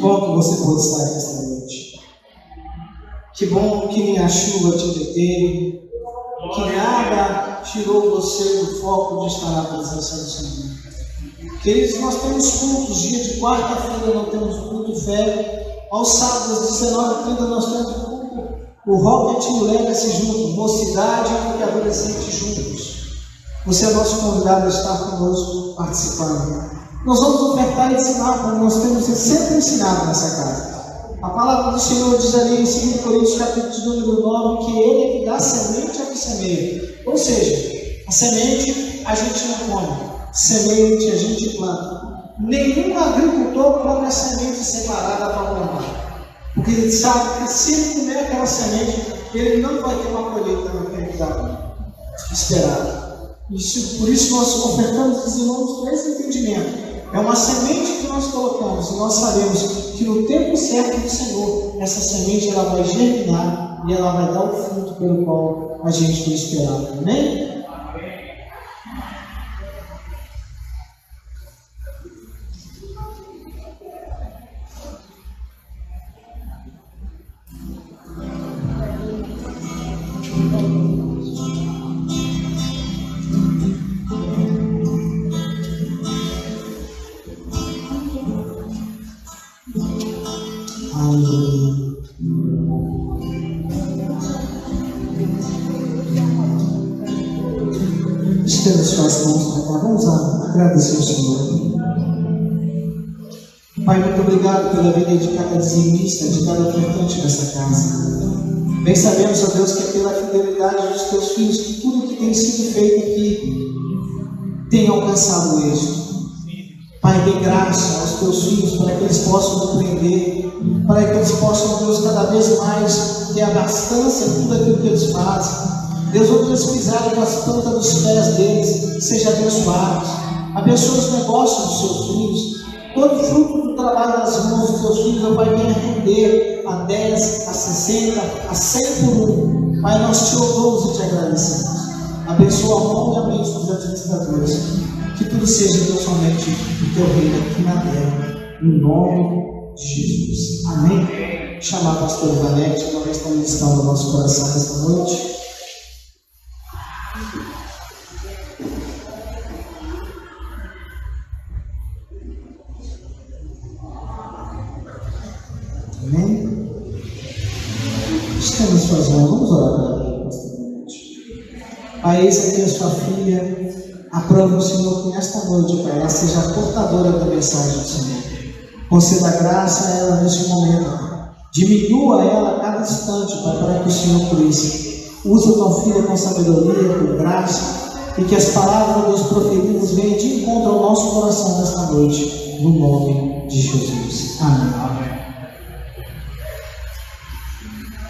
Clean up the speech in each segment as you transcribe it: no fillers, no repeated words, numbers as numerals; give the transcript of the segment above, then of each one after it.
bom que você pode estar aqui esta noite. Que bom que nem a chuva te deteve, que nada tirou você do foco de estar na presença do Senhor. Queridos, nós temos cultos, dia de quarta-feira nós temos culto fé, aos sábados às 19h30 nós temos culto, o Rocket e o Legacy juntos, mocidade e adolescente juntos. Você é nosso convidado a estar conosco participando. Nós vamos ofertar e ensinar, como nós temos sempre ensinado nessa casa. A palavra do Senhor diz ali em 2 Coríntios capítulo número 9, que Ele é que dá semente ao que semeia. Ou seja, a semente a gente não come, semente a gente planta. Nenhum agricultor come a semente separada para plantar, porque ele sabe que se ele comer aquela semente, ele não vai ter uma colheita naquele lugar esperado. Por isso nós ofertamos e dizimamos com esse entendimento. É uma semente que nós colocamos e nós sabemos que no tempo certo do Senhor, essa semente ela vai germinar e ela vai dar o fruto pelo qual a gente foi esperado. Amém? Estenda suas mãos para cá. Vamos agradecer ao Senhor. Pai, muito obrigado pela vida de cada dizimista, de cada ofertante dessa casa. Bem sabemos, ó Deus, que é pela fidelidade dos teus filhos que tudo que tem sido feito aqui tem alcançado o êxito. Pai, dê graça aos teus filhos para que eles possam aprender, para que eles possam, Deus, cada vez mais ter abastança em tudo aquilo que eles fazem. Deus, onde eles pisarem nas plantas dos pés deles, seja abençoados. Abençoa os negócios dos seus filhos. Todo fruto do trabalho das mãos dos teus filhos, ó Pai, venha render a 10, a 60, a 100 por um. Pai, nós te louvamos e te agradecemos. Abençoa a mão e a mente dos administradores. Que tudo seja, Deus, somente o teu reino aqui na terra, em nome de Jesus. Amém? Chamar a pastora Ivanete, que nós estamos ministrando no nosso coração nesta noite. Amém? Estenda suas mãos, vamos orar para ela, pastora Ivanete. Pai, eis aqui a sua filha. Aprova o Senhor que nesta noite, Pai, ela seja a portadora da mensagem do Senhor. Conceda graça a ela neste momento. Diminua ela a cada instante, Pai, para que o Senhor cresça. Usa tua filha com sabedoria, com graça, e que as palavras dos proferidas venham de encontro ao nosso coração nesta noite, no nome de Jesus. Amém.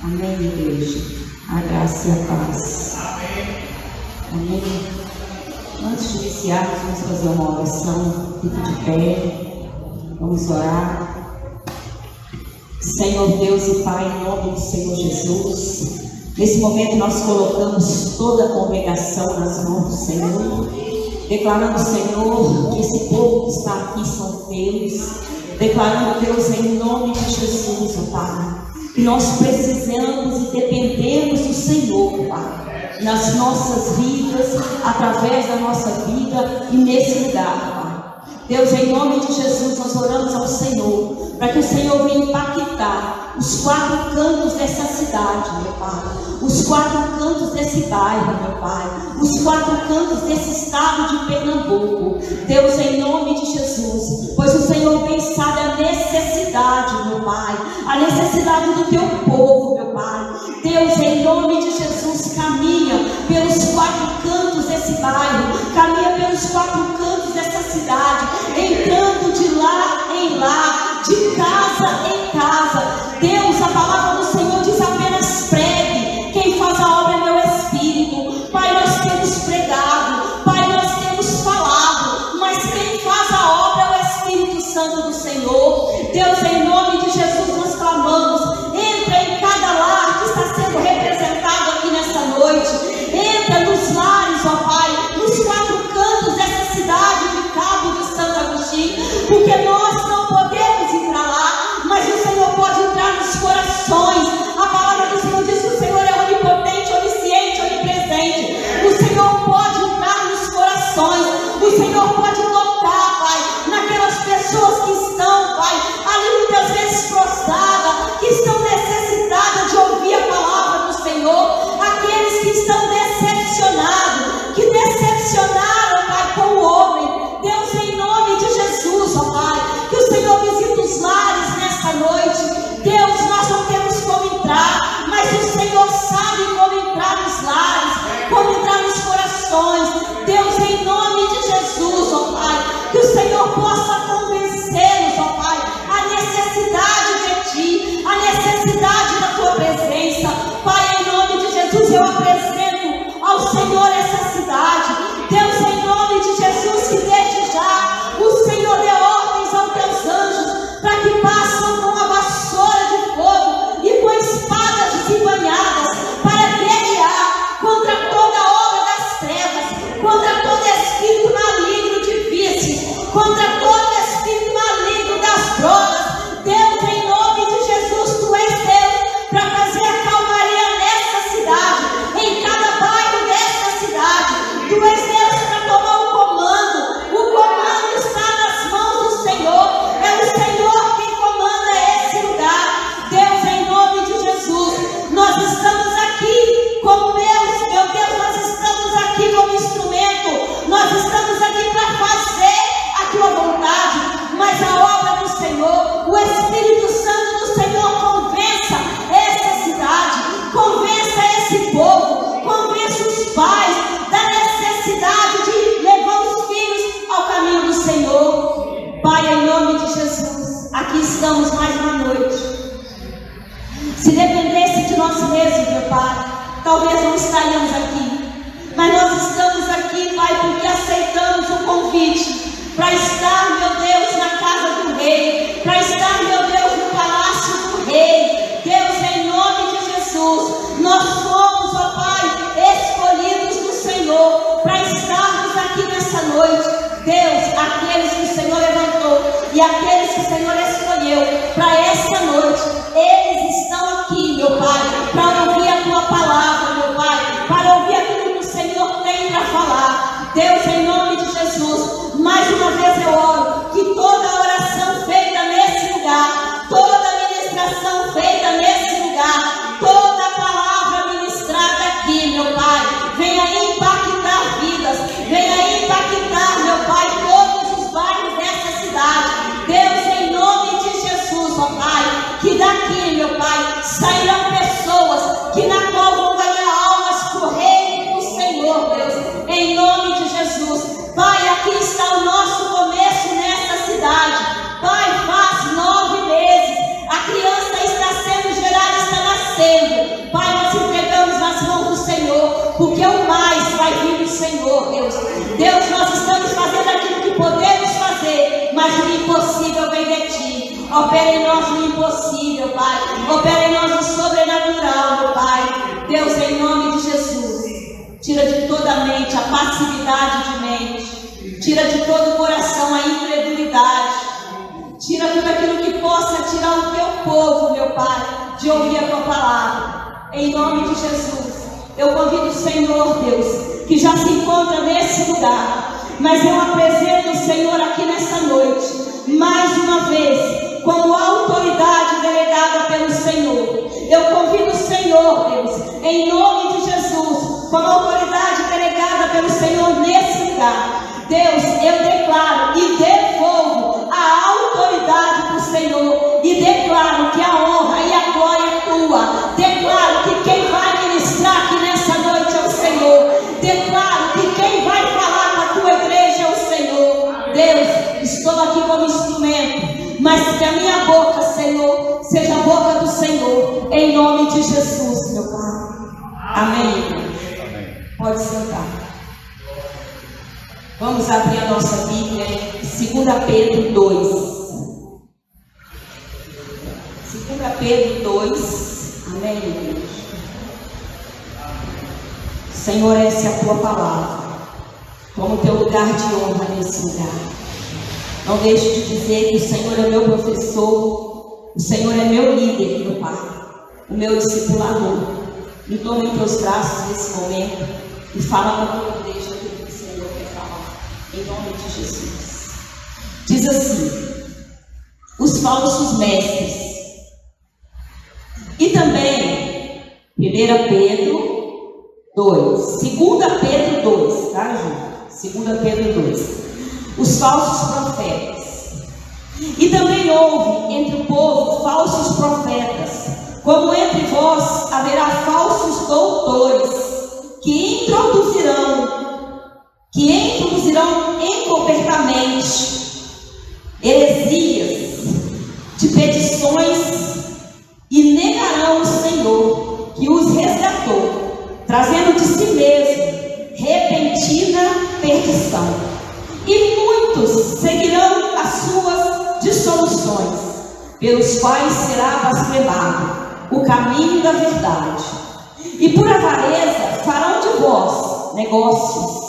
Amém, igreja. A graça e a paz. Amém. Antes de iniciarmos, vamos fazer uma oração. Fique de pé. Vamos orar. Senhor Deus e Pai, em nome do Senhor Jesus, nesse momento nós colocamos toda a congregação nas mãos do Senhor, declarando, Senhor, que esse povo que está aqui são teus, declarando, Deus, em nome de Jesus, ó Pai, que nós precisamos e dependemos do Senhor, Pai, nas nossas vidas, através da nossa vida e nesse lugar, Pai. Deus, em nome de Jesus, nós oramos ao Senhor, para que o Senhor venha impactar os 4 cantos dessa cidade, meu Pai, os 4 cantos desse bairro, meu Pai, os 4 cantos desse estado de Pernambuco. Deus, em nome de Jesus, pois o Senhor bem sabe a necessidade, meu Pai, a necessidade do teu povo, meu Pai. Deus, em nome de Jesus, caminha pelos 4 cantos desse bairro, caminha pelos 4 cantos dessa cidade, entrando de lá em lá, de casa em casa. Deus, a palavra do Senhor diz apenas pregue, quem faz a obra é meu Espírito. Pai, nós temos pregado, Pai, nós temos falado, mas quem faz a obra é o Espírito Santo do Senhor. Deus, em nome de Jesus, nós clamamos, entra em cada lar que está sendo representado aqui nessa noite, entra nos lares, ó Pai, nos 4 cantos dessa cidade de Cabo de Santo Agostinho, porque nós não podemos ir para lá, o Senhor pode tocar, Pai, naquelas pessoas que estão, Pai, ali muitas vezes prostradas, que estão necessitadas de ouvir a palavra do Senhor, aqueles que estão decepcionados, que decepcionaram, Pai, com o homem. Deus, em nome de Jesus, ó Pai, que o Senhor visite os lares nesta noite. Deus, nós não temos como entrar, mas o Senhor sabe como entrar nos lares, como entrar nos corações. Deus, em nome de Jesus, ó Pai, que o Senhor possa convencê-los, ó Pai, a necessidade de Ti, a necessidade da Tua presença. Pai, em nome de Jesus, eu apresento ao Senhor essa cidade. Deus, em nome de Jesus, que desde já o Senhor dê ordens aos Teus anjos, para que passam com a vassoura de fogo e com espadas desembanhadas, para guerrear contra toda a obra das trevas, contra todo espírito maligno de vícios, contra todo espírito maligno das drogas. Deus, em nome de Jesus, Tu és Deus para fazer a calmaria nesta cidade, em cada bairro desta cidade. Tu és Deus para tomar o comando. O comando está nas mãos do Senhor. É o Senhor quem comanda esse lugar. Deus, em nome de Jesus, nós estamos aqui como meu Deus, nós estamos aqui como instrumento. Nós estamos aqui para fazer a Tua vontade, mas a obra do Senhor, o Espírito Santo do Senhor convença essa cidade, convença esse povo, convença os pais da necessidade de levar os filhos ao caminho do Senhor. Pai, em nome de Jesus, aqui estamos mais uma noite. Se dependesse de nós mesmos, meu Pai, talvez não estaríamos aqui, mas nós estamos aqui, Pai, porque aceitamos o convite para estar, meu Deus, na casa do Rei, para estar, meu Deus, no palácio do Rei. Deus, em nome de Jesus, nós somos, ó Pai, escolhidos do Senhor para estarmos aqui nessa noite. Deus, aqueles que o Senhor levantou e aqueles que o Senhor escolheu para esta noite, eles estão aqui, meu Pai, para ouvir a Tua palavra, meu Pai, para ouvir aquilo que o Senhor tem para falar. Deus, em nome de Jesus, mais uma vez eu oro que toda oração feita nesse lugar, toda ministração feita nesse lugar, toda palavra ministrada aqui, meu Pai, venha impactar vidas, venha impactar, meu Pai, todos os bairros dessa cidade. Deus, em nome de Jesus, ó Pai, que daqui, meu Pai, sairão pessoas que na qual vão ganhar almas para o reino do Senhor, Deus, em nome de Jesus. Pai, aqui está o nosso começo nesta cidade. Pai, faz 9 meses, a criança está sendo gerada, está nascendo. Pai, nós entregamos nas mãos do Senhor, porque o mais vai vir do Senhor, Deus. Deus, nós estamos fazendo aquilo que podemos fazer, mas o impossível vem de Ti. Opera em nós o impossível, Pai. Opera em nós o sobrenatural, meu Pai. Deus, em nome de Jesus, tira de toda a mente a passividade de mente, tira de todo o coração a incredulidade, tira tudo aquilo que possa tirar o Teu povo, meu Pai, de ouvir a Tua palavra. Em nome de Jesus, eu convido o Senhor, Deus, que já se encontra nesse lugar, mas eu apresento o Senhor aqui nessa noite, mais uma vez, como autoridade delegada pelo Senhor. Eu convido o Senhor, Deus, em nome de Jesus, como autoridade delegada pelo Senhor nesse lugar. Deus, eu declaro e devolvo a autoridade para o Senhor e declaro que a honra e a glória é Tua. Declaro que quem vai ministrar aqui nessa noite é o Senhor. Declaro que quem vai falar com a Tua igreja é o Senhor. Deus, estou aqui como instrumento, mas que a minha boca, Senhor, seja a boca do Senhor, em nome de Jesus, meu Pai. Amém. Pode sentar. Vamos abrir a nossa Bíblia em 2 Pedro 2. 2 Pedro 2. Amém, igreja? Senhor, essa é a Tua palavra. Toma o Teu lugar de honra nesse lugar. Não deixe de dizer que o Senhor é meu professor, o Senhor é meu líder, meu Pai, o meu discipulador. Me toma em Teus braços nesse momento e fala com a Tua igreja aquilo que o Senhor quer falar. Em nome de Jesus. Diz assim: os falsos mestres. E também 1 Pedro 2, 2 Pedro 2, tá, gente? 2 Pedro 2. Os falsos profetas. E também houve entre o povo falsos profetas, como entre vós haverá falsos doutores, que introduzirão encobertamente heresias de petições, e negarão o Senhor que os resgatou, trazendo de si mesmo repentina perdição. E muitos seguirão as suas dissoluções, pelos quais será blasfemado o caminho da verdade. E por avareza farão de vós negócios,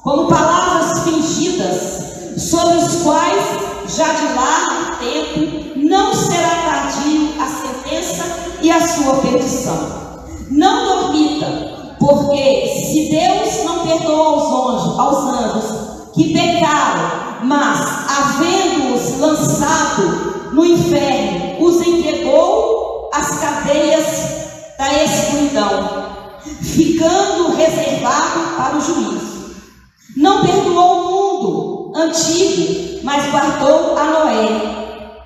como palavras fingidas, sobre os quais já de largo tempo não será tardio a sentença e a sua perdição. Não dormita, porque se Deus não perdoa aos anjos que pecaram, mas havendo-os lançado no inferno, os entregou às cadeias da escuridão, ficando reservado para o juízo. Não perdoou o mundo antigo, mas guardou a Noé,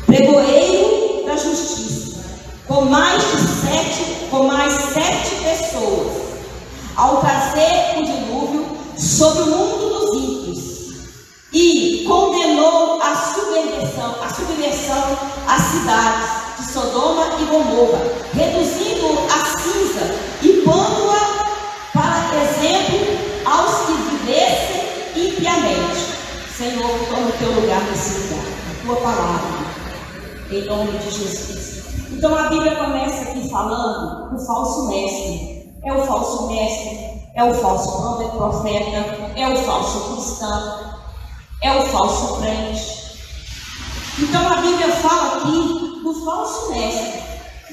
pregoeiro da justiça, com mais 7 pessoas, ao trazer o dilúvio sobre o mundo dos ímpios, e condenou a subversão às cidades de Sodoma e Gomorra, reduzindo a cinza e pondo-a para exemplo aos que vivessem impiamente. Senhor, toma o teu lugar nesse lugar, a tua palavra, em nome de Jesus. Então a Bíblia começa aqui falando do falso mestre. É o falso mestre, é o falso profeta, é o falso cristão, é o falso crente. Então a Bíblia fala aqui do falso mestre.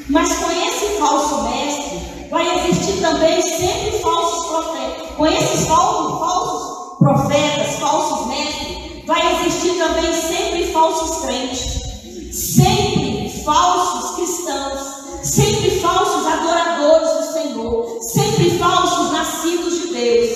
Mas com esse falso mestre vai existir também sempre falsos profetas. Com esses falsos profetas, falsos mestres, vai existir também sempre falsos crentes, sempre falsos cristãos, sempre falsos adoradores do Senhor, sempre falsos nascidos de Deus.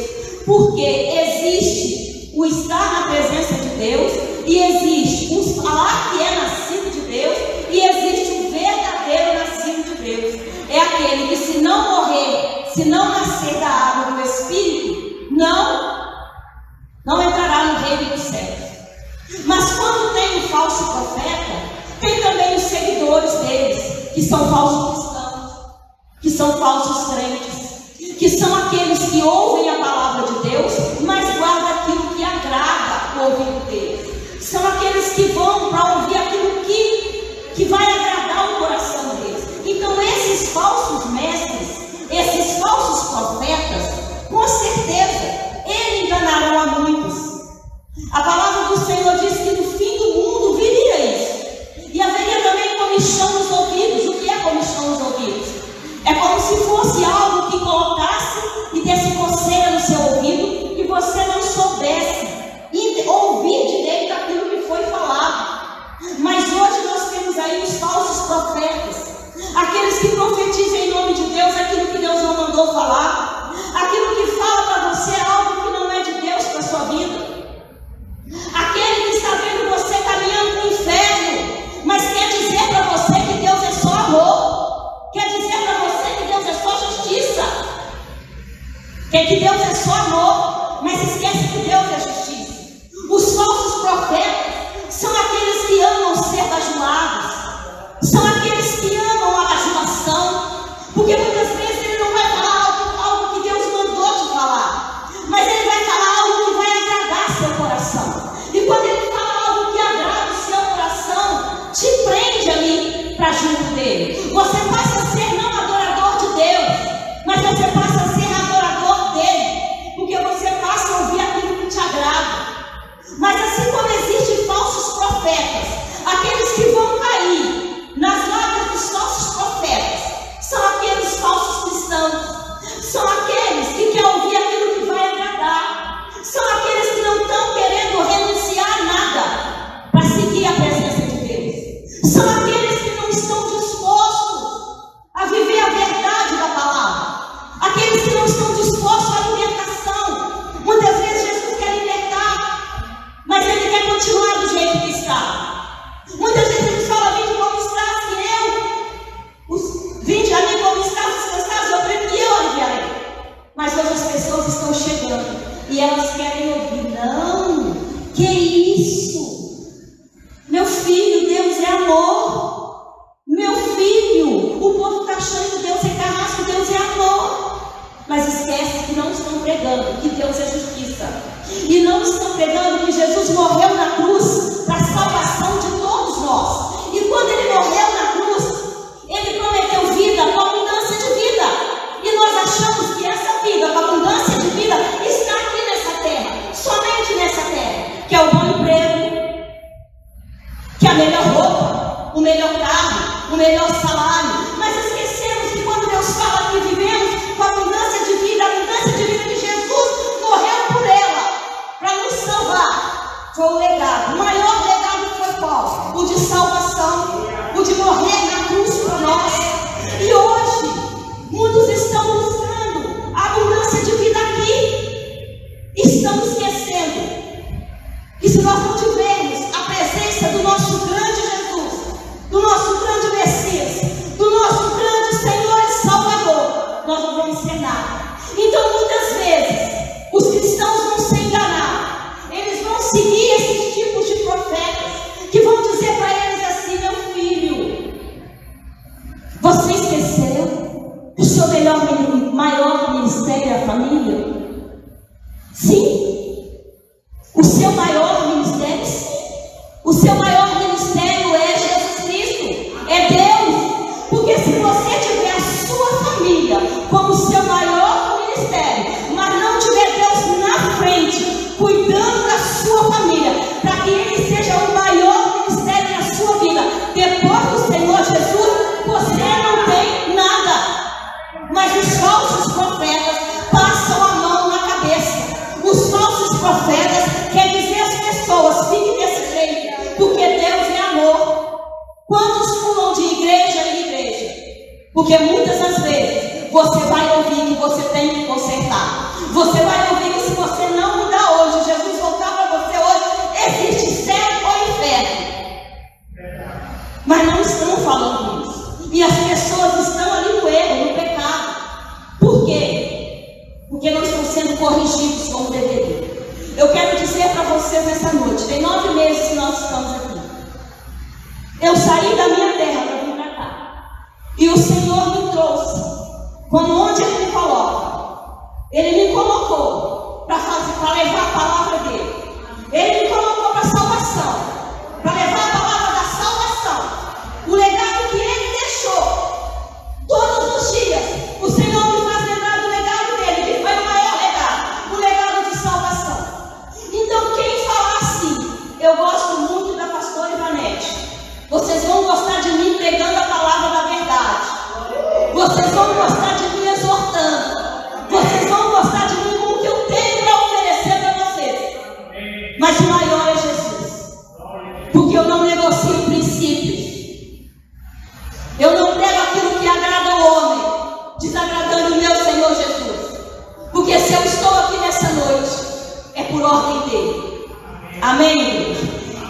Porque existe o estar na presença de Deus, e existe o falar que é nascido de Deus, e existe o verdadeiro nascido de Deus. É aquele que, se não morrer, se não nascer da água do Espírito, não entrará no reino dos céus. Mas quando tem o falso profeta, tem também os seguidores deles, que são falsos cristãos, que são falsos crentes, que são aqueles que ouvem a palavra de Deus, mas guardam aquilo que agrada o ouvido deles. São aqueles que vão para ouvir aquilo que vai agradar o coração deles. Então esses falsos mestres, esses falsos profetas, com certeza, eles enganarão a muitos. A palavra do Senhor diz que no fim do mundo viria isso. E haveria também comichão nos ouvidos. O que é comichão nos ouvidos? É como se fosse algo que colocasse e desse coceira no seu ouvido, e você não soubesse ouvir direito aquilo que foi falado. Mas hoje nós temos aí os falsos profetas, aqueles que profetizam em nome de Deus aquilo que Deus não mandou falar, aquilo que fala para você estão pregando que Jesus morreu na cruz para a salvação de todos nós. E quando Ele morreu na cruz, Ele prometeu vida com abundância de vida. E nós achamos que essa vida com abundância de vida está aqui nessa terra, somente nessa terra, que é o bom emprego, que é a melhor roupa, o melhor carro, o melhor salário. Mas esquecemos que quando Deus fala que vivemos com abundância de vida, a abundância de vida que Jesus morreu por ela, para nos salvar, foi o legado. O maior legado foi qual? O de salvação, o de morrer na cruz por nós. E hoje, muitos estão buscando a abundância de vida aqui. Estão esquecendo que se nós não tivermos a presença do nosso grande Jesus, do nosso grande Messias, do nosso grande Senhor e Salvador, nós não vamos ser nada. Então, muitas vezes, os cristãos vão se enganar. Eles vão seguir esses tipos de profetas que vão dizer para eles assim: meu filho, você esqueceu que o seu maior ministério é a família? Sim. O seu maior ministério, sim. O seu maior ministério é Jesus Cristo, é Deus. Porque se você tiver a sua família como seu maior ministério, mas não tiver Deus na frente, cuidando da sua família, para que Ele seja o maior ministério na sua vida, depois do Senhor Jesus, você não tem nada. Mas os falsos profetas passam a mão na cabeça. Os falsos profetas querem dizer às pessoas: fiquem desse jeito, porque Deus é amor. Quantos pulam de igreja em igreja? Porque muitas das vezes você vai ouvir que você tem que consertar. Você vai ouvir que se você não mudar hoje, Jesus voltar para você hoje, existe céu ou inferno. Mas não estão falando isso. E as pessoas estão ali no erro, no pecado. Por quê? Porque não estão sendo corrigidos como deveriam. Eu quero dizer para vocês nessa noite, tem 9 meses que nós estamos aqui. Eu saí da minha terra para vir para cá. E o Senhor me trouxe, como onde Ele me coloca. Ele me colocou para levar a palavra dEle. Ele me colocou para a salvação, para levar a palavra da salvação. O legado que Ele deixou. Todos os dias, o Senhor me faz lembrar do legado dEle, que foi o maior legado, o legado de salvação. Então, quem falar assim: eu gosto muito da pastora Ivanete, vocês vão gostar de mim pregando a palavra da verdade. Vocês vão gostar de mim exortando. Vocês vão gostar de mim com o que eu tenho para oferecer para vocês. Mas o maior é Jesus. Porque eu não negocio princípios. Eu não prego aquilo que agrada ao homem, desagradando o meu Senhor Jesus. Porque se eu estou aqui nessa noite, é por ordem dele. Amém, igreja?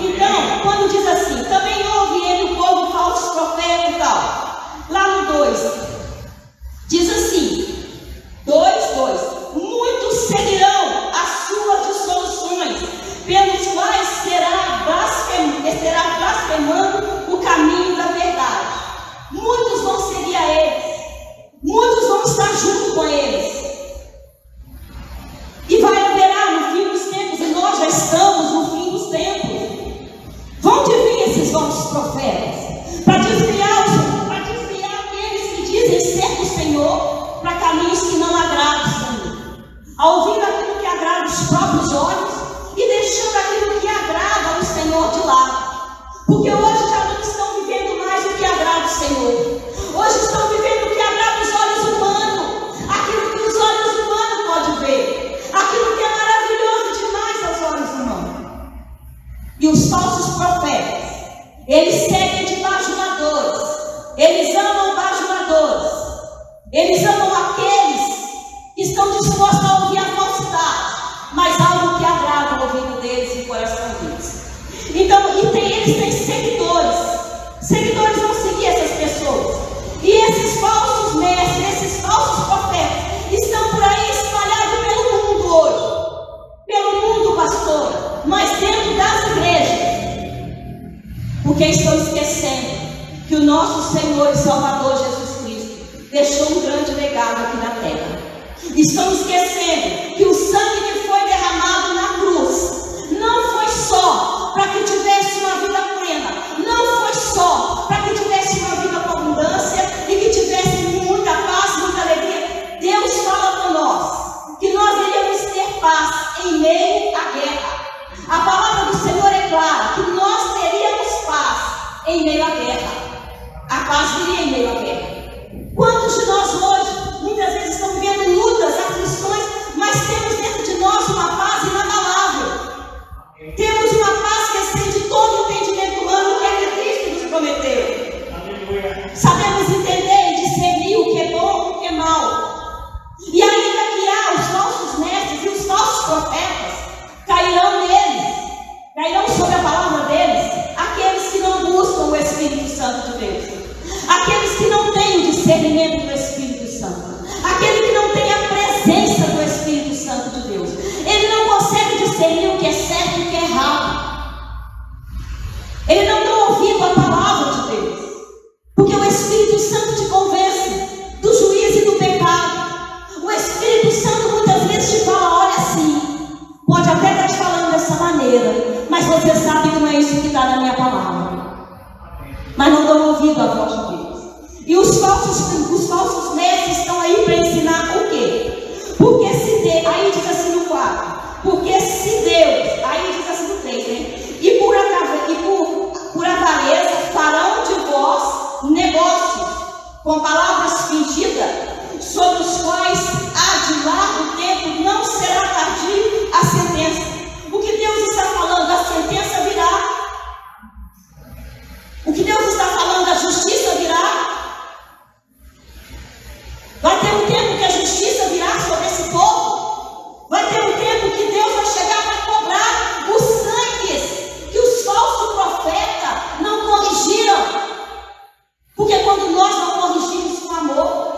Então, quando diz assim: também ouve ele o povo falsos profetas e tal. Lá no 2, diz assim: 2: muitos seguirão as suas dissoluções, pelos quais será blasfemando o caminho da verdade. Muitos vão seguir a eles, muitos vão estar junto com eles. E vai haverá no fim dos tempos, e nós já estamos no fim dos tempos, vão vir esses falsos profetas para desviar aqueles que dizem ser do Senhor para caminhos que não agradam o Senhor, a ouvir aquilo que agrada os próprios olhos e deixando aquilo que agrada o Senhor de lado. Porque hoje já não estão vivendo mais o que agrada o Senhor. Hoje estão vivendo o que agrada os olhos humanos, aquilo que os olhos humanos podem ver, aquilo que é maravilhoso demais aos olhos humanos. E os falsos profetas, eles seguem de bajuladores, eles amam bajuladores, eles amam aqueles que estão dispostos a ouvir a falsidade, mas algo que agrada o ouvido deles e o coração deles. Então, eles têm seguidores. Seguidores vão seguir essas pessoas. E esses falsos mestres, esses falsos profetas, estão por aí espalhados pelo mundo hoje. Pelo mundo, pastor, mas dentro das igrejas. Porque estão esquecendo que o nosso Senhor e Salvador Jesus Cristo deixou um grande legado aqui na terra. Estão esquecendo que o sangue que foi derramado na cruz em meio à guerra. A paz viria em meio à guerra. Quantos de nós hoje, muitas vezes, estão vivendo lutas, aflições, mas temos dentro de nós uma paz inabalável. Temos uma paz que excede todo o entendimento humano, que é que Cristo nos prometeu. Sabemos entender e discernir o que é bom e o que é mal. E ainda que há os falsos mestres e os falsos profetas, cairão neles, cairão sobre a palavra deles, aqueles que não buscam o Espírito Santo de Deus, aqueles que não têm o discernimento do Espírito Santo, aquele que não tem a presença do Espírito Santo de Deus. Ele não consegue discernir o que é certo e o que é errado. Ele não dá ouvido à palavra de Deus, porque o Espírito Santo te convence do juízo e do pecado. O Espírito Santo muitas vezes te fala: olha, assim, pode até estar te falando dessa maneira, mas você sabe que não é isso que está na minha palavra. Mas não dão ouvido à voz de Deus. E os falsos mestres estão aí para ensinar o quê? Porque se Deus, aí diz assim no 4, porque se Deus, aí diz assim no 3, né? E por avareza farão de vós negócios com palavras fingidas, sobre os quais há de largo tempo não será tardio a sentença. O que Deus está falando? A sentença virá. O que Deus está falando? A justiça virá. Vai ter um tempo que a justiça virá sobre esse povo. Vai ter um tempo que Deus vai chegar para cobrar os sangues que os falsos profetas não corrigiram. Porque quando nós não corrigimos com amor,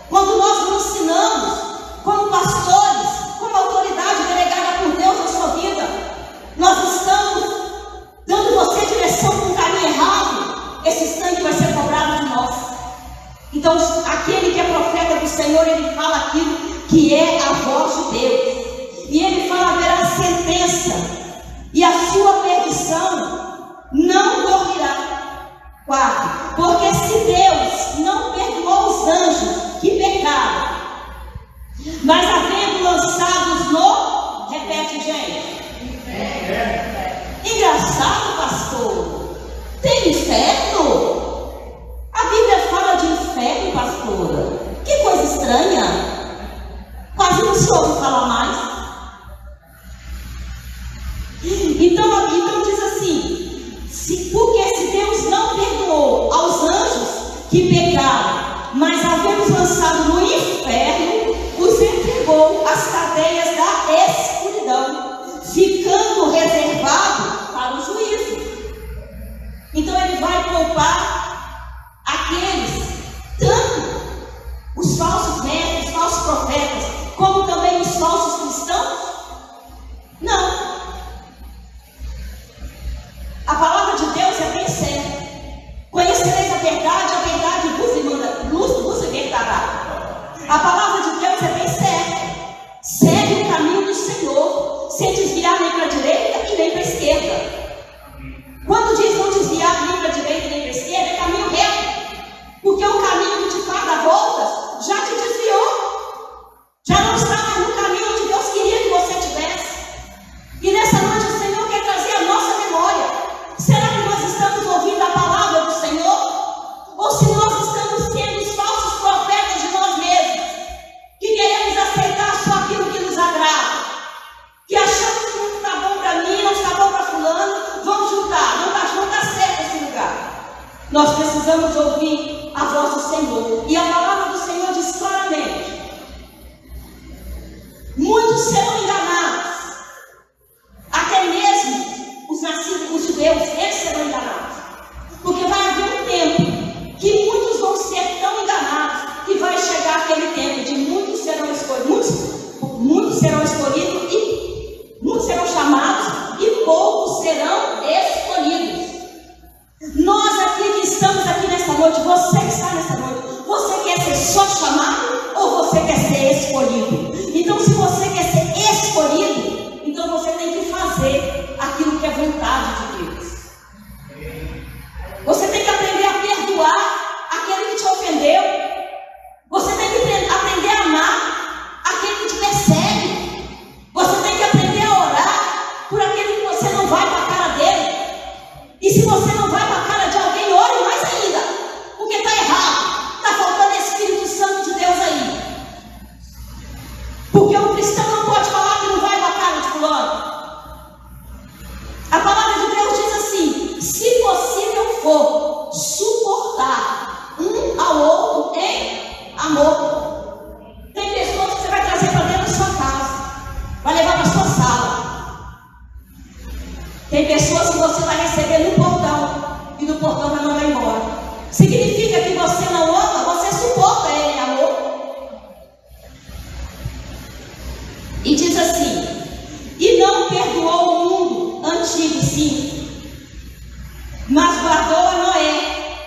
quando nós nos ensinamos como pastores, como autoridade delegada por Deus na sua vida, nós estamos dando você direção para um caminho errado, esse sangue vai ser cobrado de nós. Então, aquele que é profeta do Senhor, ele fala aquilo que é a voz de Deus. E ele fala: haverá sentença, e a sua perdição não dormirá. 4. Porque se Deus não perdoou os anjos que pecaram, mas havendo lançados no... Repete, gente. Engraçado, pastor. Tem inferno? A Bíblia fala de inferno, pastora. Que coisa estranha. Quase não se ouve falar mais. Então diz assim: porque se Deus não perdoou aos anjos que pecaram, mas havendo lançado no inferno, os entregou às cadeias da escuridão, ficando reservado para o juízo. Então ele vai poupar aqueles, tanto os falsos mestres, os falsos profetas, como também os falsos cristãos? Não. A palavra de Deus é bem séria. Conhecereis a verdade vos libertará. A palavra de Deus é bem séria. Segue o caminho do Senhor, sem desviar nem para a direita e nem para a esquerda. Quando diz não desviar nem para a direita nem para a esquerda, é caminho reto. Porque o caminho que te faz dar voltas já te desviou. Já não está mais no caminho onde Deus queria que você estivesse. E nessa noite o Senhor quer trazer a nossa memória. Será que nós estamos ouvindo a palavra do Senhor? Ou se nós estamos sendo os falsos profetas de nós mesmos, que queremos aceitar só aquilo que nos agrada, que achamos que não está bom para mim, não está bom para fulano, vamos juntar, não está certo esse lugar. Nós precisamos ouvir a voz do Senhor. E a palavra do Senhor diz claramente: muitos serão enganados, até mesmo os judeus, eles serão enganados. Porque vai haver um tempo que muitos vão ser tão enganados que vai chegar aquele tempo de muitos serão escolhidos, muitos serão escolhidos e muitos serão chamados e poucos serão escolhidos. Nós aqui que estamos aqui nessa noite, você que está nessa noite, você quer ser só chamado ou você quer ser escolhido? Então, se você quer ser escolhido, então você tem que fazer aquilo que é vontade de Deus. Você tem que aprender a perdoar aquele que te ofendeu. Você tem que aprender a amar aquele que te persegue. Você tem que aprender a orar por aquele que você não vai para a cara dele. E se você não vai para a cara de alguém, for suportar um ao outro em amor. Tem pessoas que você vai trazer para dentro da sua casa, vai levar para a sua sala. Tem pessoas que você vai receber no portão e do portão vai mandar embora. Significa que você não ama, você suporta ele em amor. E diz assim: e não perdoou o mundo antigo, sim, mas guardou a Noé,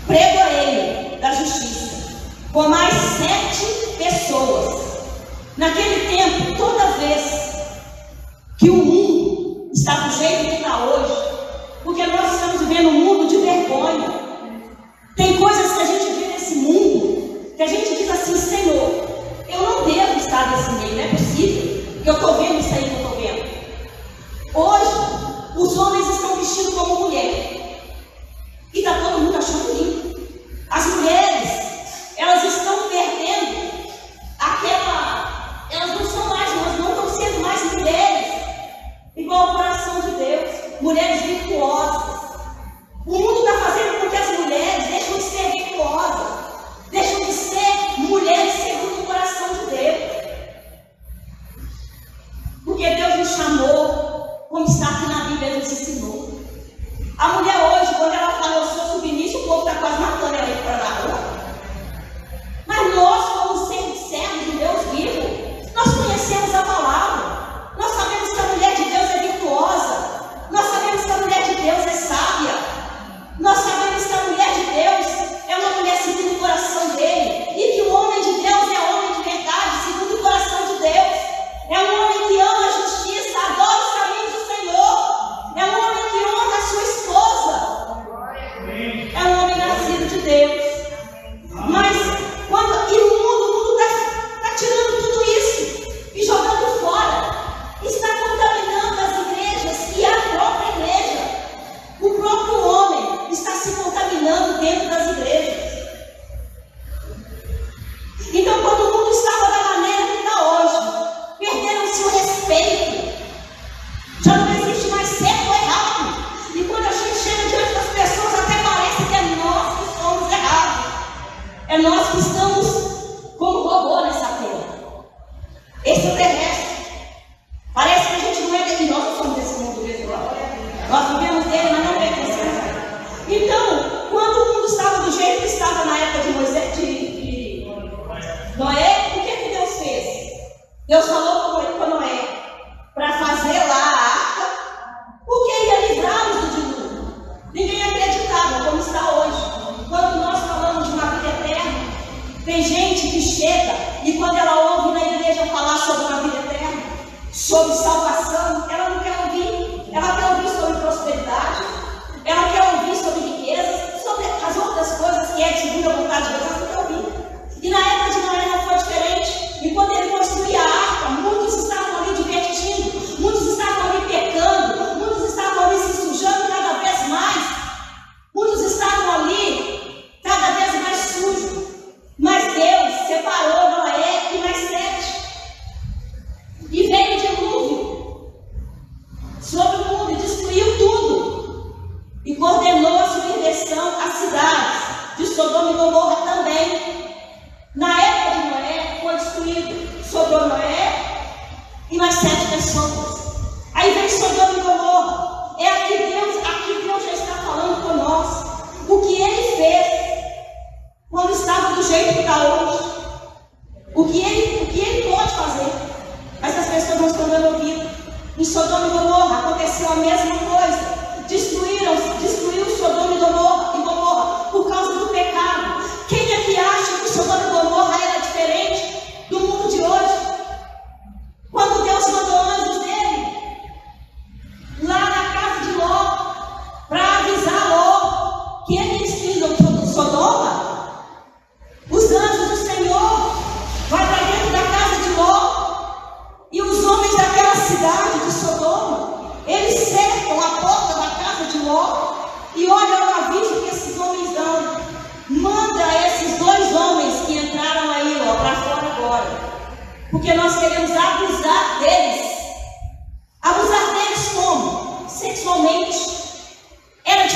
pregoeiro da justiça, com mais 7 pessoas. Naquele tempo, toda vez que o mundo está do jeito que está hoje, porque nós estamos vivendo um mundo de vergonha. Tem coisas que a gente vê nesse mundo que a gente diz assim: Senhor, eu não devo estar nesse meio, não é possível que eu estou vendo isso aí que eu estou vendo. Hoje, os homens estão vestidos como mulher e está todo mundo achando lindo. As mulheres, elas estão perdendo aquela, elas não são mais, elas não estão sendo mais mulheres igual ao coração de Deus, mulheres virtuosas. O mundo está fazendo com que as mulheres deixem de ser virtuosas, deixam de ser mulheres segundo o coração de Deus. Porque Deus nos chamou, como está aqui na Bíblia, Ele nos ensinou. A mulher hoje, quando ela fala eu sou submissa, o povo está quase matando ela aí fora da rua. Mas nós, como servos de Deus vivo, nós conhecemos a palavra. Nós sabemos que a mulher de Deus é virtuosa. Nós sabemos que a mulher de Deus é sábia. Nós sabemos que a mulher de Deus é uma mulher segundo o coração dele. E que o homem de Deus é homem de verdade, segundo o coração de Deus. É um homem que ama a justiça, adora os caminhos do Senhor. É um homem que honra a sua esposa. É um homem nascido de Deus. Mas quando e o mundo está tirando tudo isso e jogando fora. Está contaminando as igrejas e a própria igreja. O próprio homem está se contaminando dentro das igrejas. Então, quando o mundo estava da maneira que está hoje, perderam-se o respeito. Já não existe mais certo ou errado. E quando a gente chega diante das pessoas, até parece que é nós que somos errados. É nós que estamos como robô nessa terra. Extraterrestre. Parece que a gente não é dele. Nós não somos desse mundo mesmo. Nós vivemos dele, mas não pertencemos a ele. Então, quando o mundo estava do jeito que estava na época de Moisés, de Noé, o que Deus fez? Deus falou com Noé para fazer lá a arca, porque ia livrá-los do dilúvio. Ninguém acreditava como está hoje. Quando nós falamos de uma vida eterna, tem gente que chega e quando ela ouve na igreja falar sobre uma vida eterna, sobre salvação, ela não quer ouvir. Ela quer ouvir sobre prosperidade, ela quer ouvir sobre riquezas, sobre as outras coisas que é de segundo a vontade de Deus, ela não quer ouvir. E na época de Noé não foi diferente. E quando ele construía a arca, muitos estavam ali divertindo, muitos estavam ali pecando, muitos estavam ali se sujando cada vez mais, muitos estavam ali cada vez mais sujos. Mas Deus separou Noé e mais 7. E veio o dilúvio sobre o mundo e destruiu tudo. E coordenou a subversão às cidades de Sodoma e Gomorra também. Na época de Noé foi destruído, sobrou Noé e mais 7 pessoas. Aí vem Sodoma e Gomorra. É aqui Deus já está falando com nós. O que Ele fez quando estava do jeito que está hoje. O que ele pode fazer. Mas as pessoas não estão dando ouvido. Em Sodoma e Gomorra aconteceu a mesma coisa. Destruiu Sodoma e Gomorra por causa do pecado. Quem é que acha que Sodoma e Gomorra era diferente do mundo de hoje? Quando Deus mandou anjos dele lá na casa de Ló para avisar Ló que ele destruiu Sodoma, os anjos do Senhor vai para dentro da casa de Ló e os homens daquela cidade de Sodoma, eles cercam a porta da casa de Ló e olha o aviso que esses homens dão. Manda esses 2 homens que entraram aí, ó, para fora agora, porque nós queremos abusar deles. Abusar deles como? Sexualmente. Era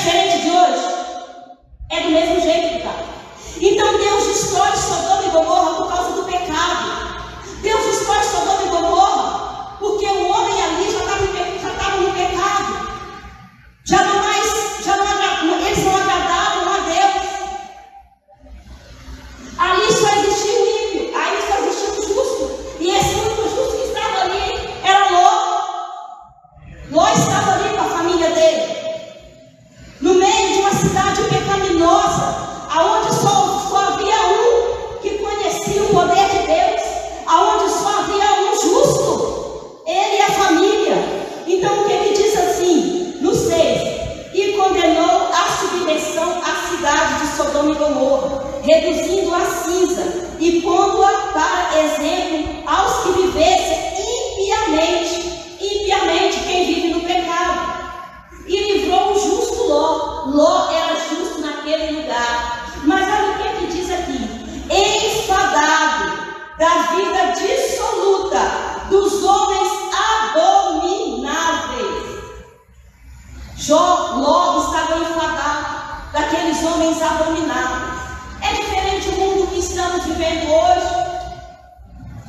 abomináveis. É diferente o mundo que estamos vivendo hoje.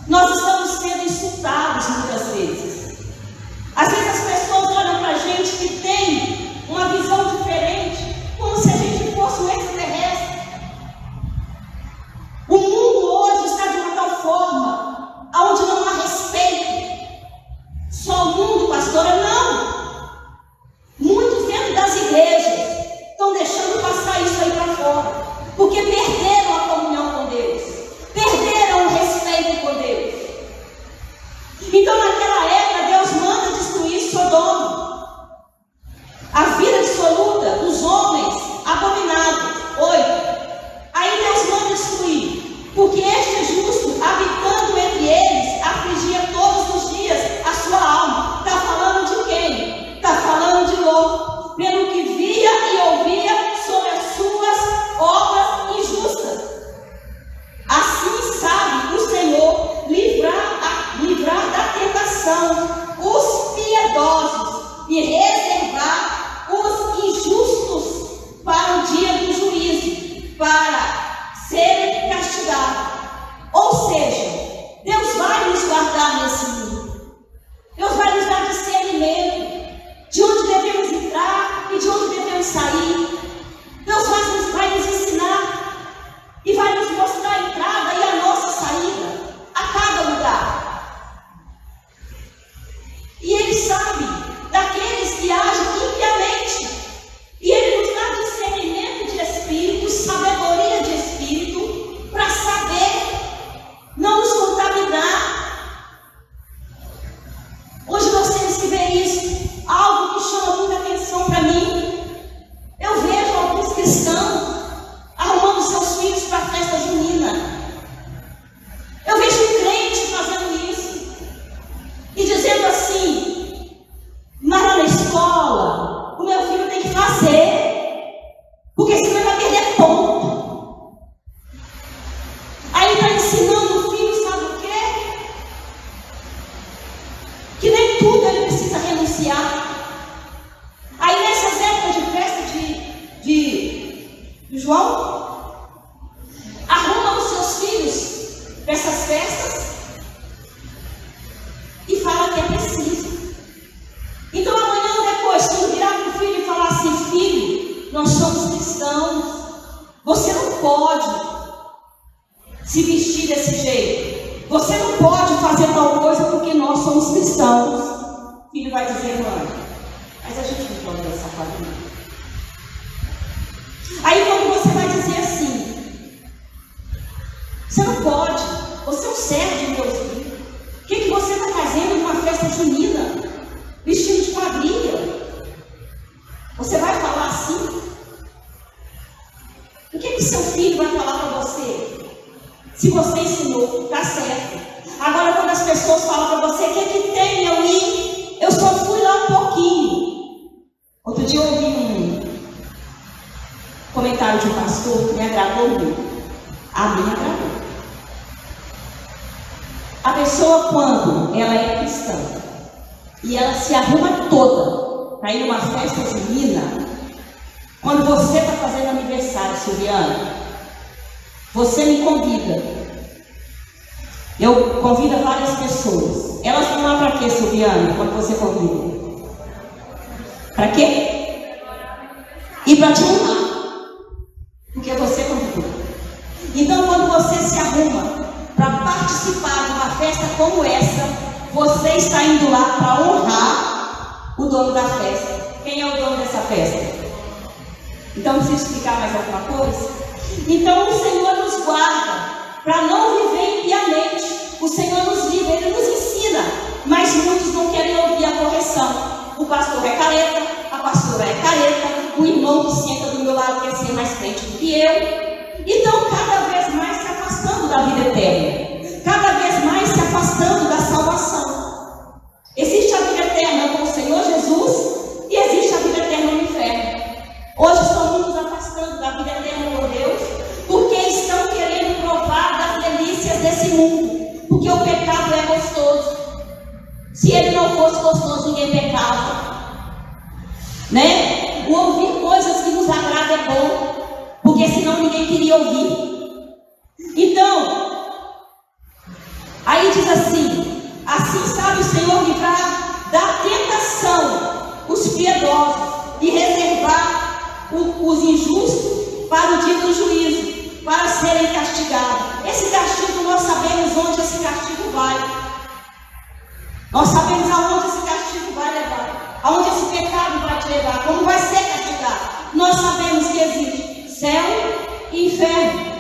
Nós estamos sendo insultados muitas vezes. Às vezes as pessoas olham para a gente que tem uma visão diferente, como se a gente fosse um extraterrestre. O mundo hoje está de uma tal forma onde não há respeito. Só o mundo, pastora, não. Muitos dentro das igrejas estão deixando passar isso aí para fora, porque perderam a comunhão com Deus, perderam o respeito com Deus. Então naquela época Deus manda destruir Sodoma, a vida dissoluta dos homens abominados. 8. Aí Deus manda destruir, porque este justo, habitando entre eles, afligia todos os dias a sua alma. Está falando de quem? Está falando de Ló, pelo que via e ouvia sobre as suas obras injustas. Assim sabe o Senhor livrar da tentação os piedosos e reservar os injustos para o dia do juízo, para serem castigados. Ou seja, Deus vai nos guardar nesse mundo. Deus vai nos dar discernimento de onde devemos entrar e de onde devemos sair. Deus vai nos ensinar e vai nos mostrar a entrada e a nossa saída a cada lugar. E Ele sabe daqueles que agem impiamente. E Ele nos dá discernimento de espírito, sabedoria de espírito, para saber não nos contaminar. Hoje nós temos que ver isso. Algo que chama muita atenção para mim. Eu vejo alguns cristãos arrumando seus filhos para a festa junina. Eu vejo um crente fazendo isso e dizendo assim: mas lá na escola o meu filho tem que fazer, porque senão ele vai perder ponto. Aí está ensinando o filho, sabe o quê? Que nem tudo ele precisa renunciar. Aí nessas épocas de festa de João, arruma os seus filhos para essas festas e fala que é preciso. Então amanhã ou depois, quando virar para o filho e falar assim: filho, nós somos cristãos, você não pode se vestir desse jeito, você não pode fazer tal coisa porque nós somos cristãos. O filho vai dizer: mãe, mas a gente não pode dançar quadrilha. Aí quando você vai dizer assim: você não pode, você é um servo de Deus, o que você está fazendo numa festa junina, vestido de quadrilha? Você vai falar assim? O que seu filho vai falar para você? Se você ensinou, está certo. Agora quando as pessoas falam para você: o que tem, eu ir? Eu só fui lá um pouquinho. Outro dia eu ouvi um comentário de um pastor que me agradou muito. A mim agradou. A pessoa, quando ela é cristã e ela se arruma toda para ir numa festa junina, quando você está fazendo aniversário, Silviana, você me convida. Eu convido várias pessoas. Elas vão lá para quê, Silviana, quando você convida? Para quê? E para te honrar. Porque você convidou. Então, quando você se arruma para participar de uma festa como essa, você está indo lá para honrar o dono da festa. Quem é o dono dessa festa? Então, preciso explicar mais alguma coisa? Então, o Senhor nos guarda para não viver impiamente. O Senhor nos livra, Ele nos ensina. Mas muitos não querem ouvir a correção. O pastor é careta, a pastora é careta, o irmão que senta do meu lado quer ser mais crente do que eu. Então, cada vez mais se afastando da vida eterna, cada vez mais se afastando da salvação. Existe a vida eterna com o Senhor Jesus e existe a vida eterna no inferno. Hoje estamos nos afastando da vida eterna com Deus porque estão querendo provar das delícias desse mundo, porque o pecado é gostoso. Se ele não fosse gostoso, ninguém pecava, né? O ouvir coisas que nos agradam é bom, porque porque senão ninguém queria ouvir. Então, aí diz assim sabe o Senhor livrar da tentação os piedosos e reservar os injustos para o dia do juízo, para serem castigados. Esse castigo, nós sabemos onde esse castigo vai. Nós sabemos aonde esse castigo vai levar, aonde esse pecado vai te levar, como vai ser castigado. Nós sabemos que existe céu e inferno.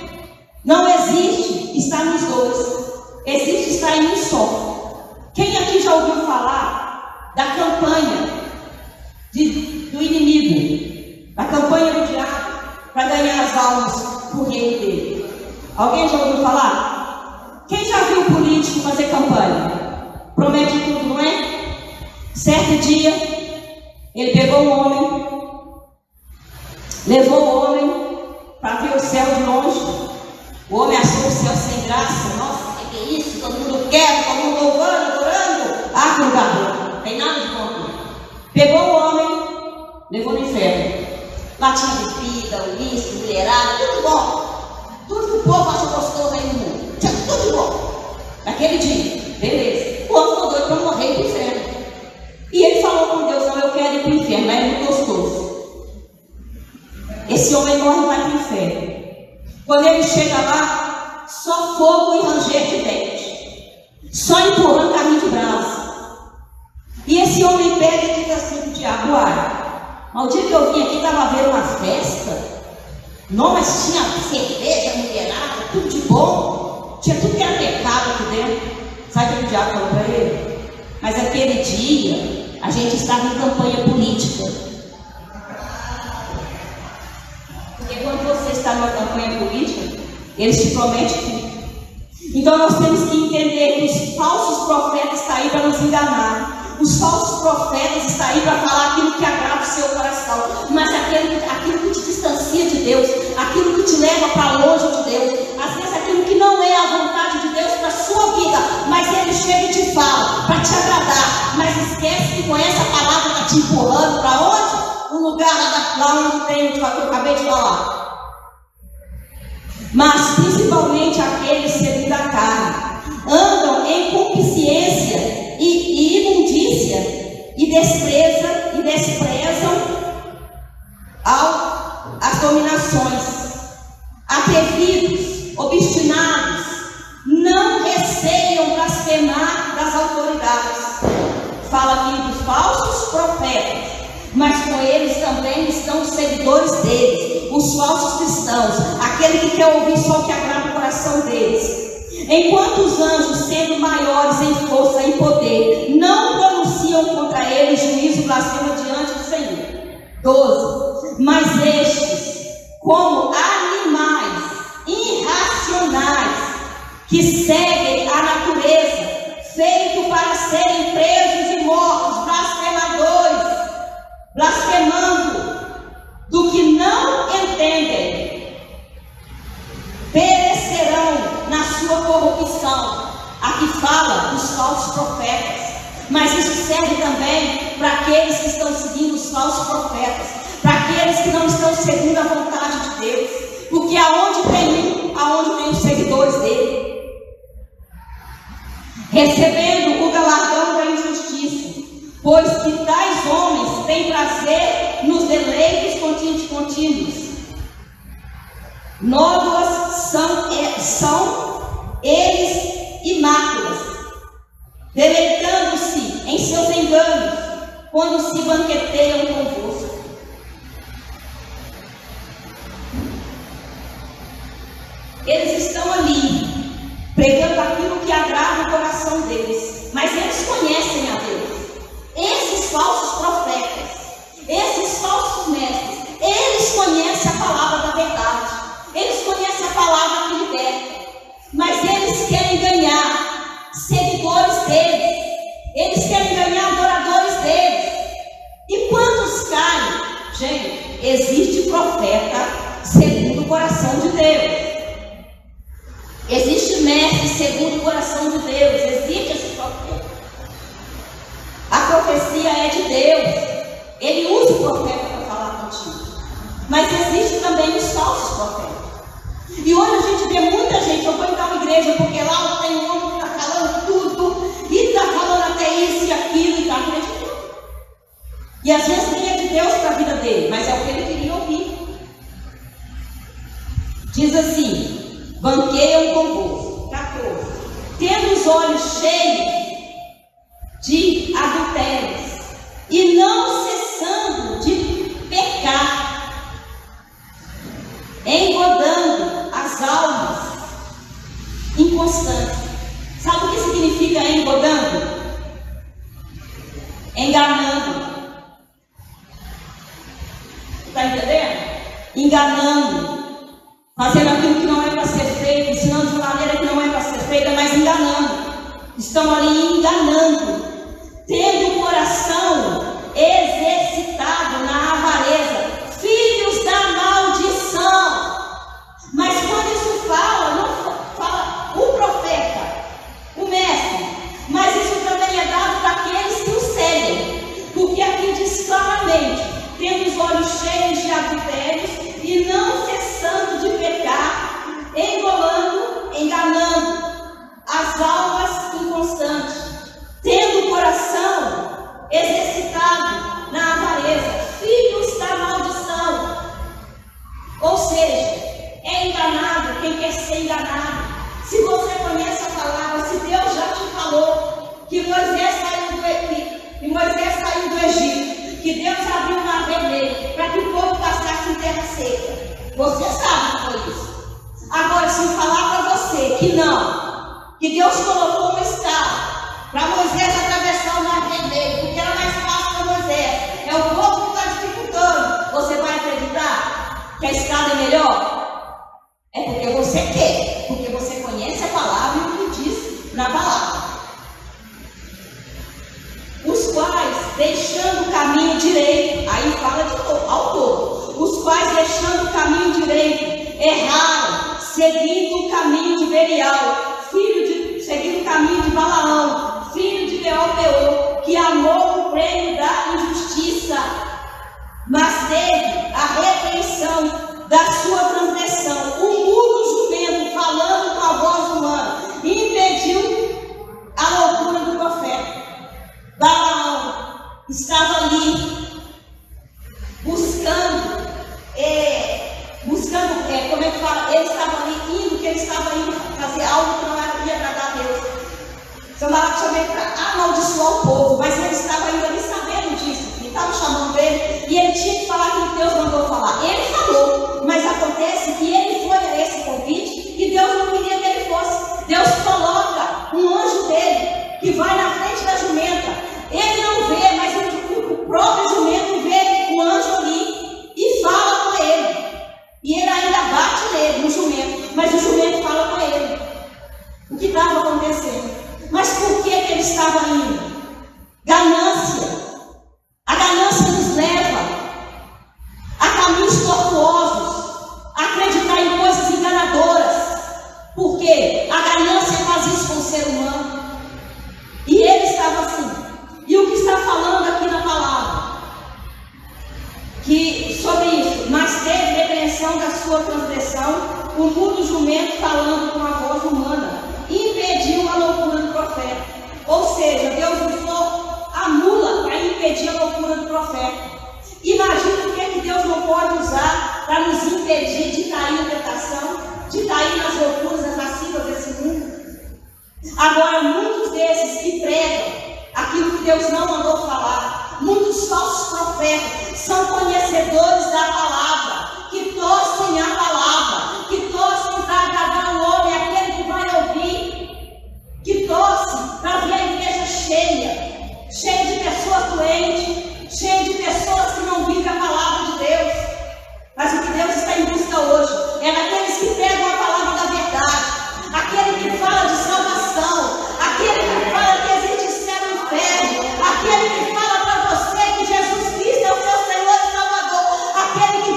Não existe estar nos dois, existe estar em um só. Quem aqui já ouviu falar da campanha do inimigo, da campanha do diabo para ganhar as almas por reino dele? Alguém já ouviu falar? Quem já viu o político fazer campanha? Promete tudo, não é? Certo dia, ele pegou um homem, levou o homem para ver o céu de longe. O homem achou o céu sem graça. Nossa, que é isso? Todo mundo quer, todo mundo louvando, adorando. Ah, que lugar bom, não tem nada de bom. Pegou o homem, levou no inferno. Lá tinha bebida, uísque, mulherada, tudo bom. Tudo que o povo acha gostoso aí no mundo. Tinha tudo de bom. Naquele dia, beleza. O homem ficou doido para morrer no inferno. E ele falou com Deus: não, eu quero ir para o inferno, mas é muito gostoso. Esse homem morre e vai para o inferno. Quando ele chega lá, só fogo e ranger de dente, só empurrando carrinho de brasa. E esse homem pega e diz assim para o diabo: mas o dia que eu vim aqui estava havendo uma festa. Não, mas tinha cerveja, mulherada, tudo de bom. Tinha tudo que era pecado aqui dentro. Sabe o que o diabo falou para ele? Mas aquele dia, a gente estava em campanha política. Porque quando você está numa campanha política, eles te prometem tudo. Então nós temos que entender que os falsos profetas estão aí para nos enganar. Os falsos profetas estão aí para falar aquilo que agrada o seu coração. Mas aquilo que te distancia de Deus, aquilo que te leva para longe de Deus, às vezes aquilo que não é a vontade de Deus para a sua vida, mas ele chega e te fala para te agradar. Mas esquece que com essa palavra está te empurrando para onde? O lugar lá onde tem o que eu acabei de falar. Mas principalmente aqueles segundo a carne andam em concupiscência e imundícia e desprezam as dominações. Atrevidos, obstinados, não receiam blasfemar das autoridades. Fala aqui dos falsos profetas, mas com eles também estão os seguidores deles, os falsos cristãos, aquele que quer ouvir só o que agrada o coração deles. Enquanto os anjos, sendo maiores em força e em poder, não pronunciam contra eles juízo blasfemo diante do Senhor. 12. Mas estes, como animais irracionais, que seguem a natureza, feito para serem presos e mortos, blasfemadores, blasfemando do que não entendem, perecerão na sua corrupção. Aqui fala dos falsos profetas, mas isso serve também para aqueles que estão seguindo os falsos profetas, para aqueles que não estão seguindo a vontade de Deus, porque aonde tem os seguidores dele, recebendo o galardão da injustiça, pois que tais homens têm prazer nos deleites contínuos. Nódoas são eles e máculas, deleitando-se em seus enganos, quando se banqueteiam convosco. Eles estão ali, pregando aquilo que agrada o coração deles, mas eles conhecem a Deus. Esses falsos profetas, esses falsos mestres, eles conhecem a palavra da verdade, eles conhecem a palavra que liberta, mas eles querem ganhar seguidores deles, eles querem ganhar adoradores deles. E quantos caem? Gente, existe profeta segundo o coração de Deus, existe mestre segundo o coração de Deus, existe esse profeta. A profecia é de Deus, ele usa o profeta para falar contigo. Mas existem também os falsos profetas. E hoje a gente vê muita gente, eu vou em tal igreja porque lá tem um homem que está falando tudo, e está falando até isso e aquilo, e está acreditando. E às vezes nem é de Deus para a vida dele, mas é o que ele queria ouvir. Diz assim: banqueiam convosco. 14. Tendo os olhos cheios de adultérios, e não cessando de pecar, engodando as almas inconstantes. Sabe o que significa engodando? Enganando. Está entendendo? Enganando. Fazendo aquilo que não é para ser feito, ensinando de maneira que não é para ser feita, mas enganando. Estão ali enganando, tendo o coração exercitado na avareza, filhos da maldição. Mas quando isso fala, não fala o profeta, o mestre, mas isso também é dado para aqueles que o seguem, porque aqui diz claramente: tendo os olhos cheios de adultérios e não cessando de pecar, enganando as almas inconstantes, tendo o coração exercitado na avareza, filhos da maldição. Ou seja, é enganado quem quer ser enganado. Se você conhece a palavra, se Deus já te falou que Moisés saiu do Egito, que Deus abriu o mar vermelho para que o povo passasse em terra seca, você sabe que foi isso. Agora, se eu falar para você que não, que Deus colocou uma escada para Moisés atravessar o mar vermelho, porque era mais fácil para Moisés, é o povo que está dificultando, você vai acreditar que a escada é melhor? É porque você quer, porque você conhece a palavra e o que diz na palavra. Os quais, deixando o caminho direito, aí fala de todo, ao todo, os quais, deixando o caminho direito, erraram, seguindo o caminho de Belial, seguindo o caminho de Balaão, filho de Beor, que amou o prêmio da injustiça, mas teve a repreensão da sua transgressão. O mudo jumento, falando com a voz humana, impediu a loucura do profeta. Balaão estava ali buscando, como é que fala? Ele estava ali indo, que ele estava indo fazer algo que não ia agradar a Deus. Sanbalate chamou para amaldiçoar o povo, mas ele estava indo ali sabendo disso, que estavam chamando ele, e ele tinha que falar aquilo que Deus mandou falar. Ele falou, mas acontece que ele foi a esse convite e Deus não queria que ele fosse. Deus coloca um anjo dele que vai na frente da jumenta. Ele não vê, mas o próprio jumento vê o anjo ali e fala com ele. E ele ainda bate nele, no jumento, mas o jumento fala com ele o que estava acontecendo. Mas por que ele estava indo? Ganância. A ganância nos leva a caminhos tortuosos, a acreditar em coisas enganadoras. Por quê? A ganância faz isso com o ser humano. E ele estava assim. E o que está falando aqui na palavra? Que sobre isso, mas teve repreensão da sua transgressão, o mudo jumento falando com a voz humana, impediu a loucura do profeta. Ou seja, Deus usou a mula para impedir a loucura do profeta. Imagina o que Deus não pode usar para nos impedir de cair na tentação, de cair nas loucuras, nas lascivas desse mundo. Agora, muitos desses que pregam aquilo que Deus não mandou falar, muitos falsos profetas, são conhecedores da palavra, que torcem a palavra, que torcem para agradar o homem, aquele que vai ouvir, que torcem para ver a igreja cheia de pessoas doentes, cheia de pessoas que não vivem a palavra de Deus. Mas o que Deus está em busca hoje é daqueles que pegam a palavra da verdade, aquele que fala de salvação, aquele que fala que existe céu e inferno, aquele que fala para você que Jesus Cristo é o seu Senhor e Salvador, aquele que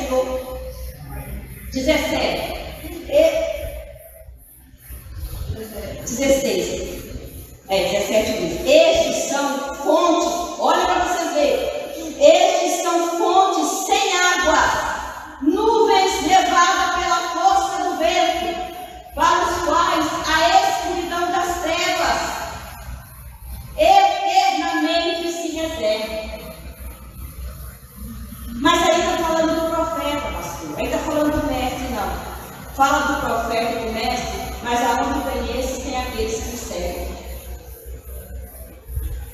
Senhor. 17. 16. 17 diz: estes são fontes, olha para vocês verem, estes são fontes sem água, nuvens levadas pela força do vento, para os quais a escuridão das trevas eternamente se reserva. Mas aí está falando do profeta, pastor, aí está falando do mestre, não. Fala do profeta e do mestre, mas aonde tem esses, tem aqueles que o servem.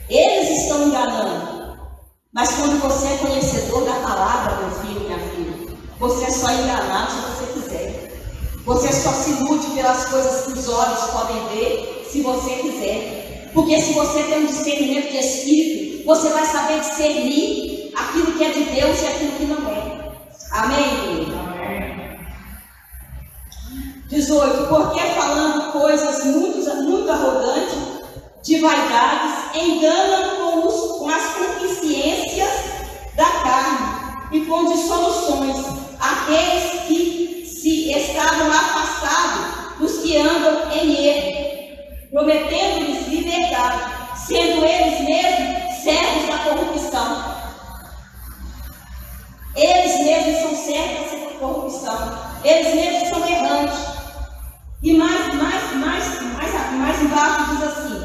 Eles estão enganando. Mas quando você é conhecedor da palavra, meu filho, minha filha, você é só enganado se você quiser. Você só se ilude pelas coisas que os olhos podem ver, se você quiser. Porque se você tem um discernimento de espírito, você vai saber discernir aquilo que é de Deus e aquilo que não é. Amém, querido? Amém. 18. Porque falando coisas muito arrogantes, de vaidades, enganam com as concupiscências da carne e com dissoluções aqueles que se estavam afastados dos que andam em erro, prometendo-lhes liberdade, sendo eles mesmos servos da corrupção. Eles mesmos são servos da corrupção. Eles mesmos são errantes. E mais embaixo diz assim: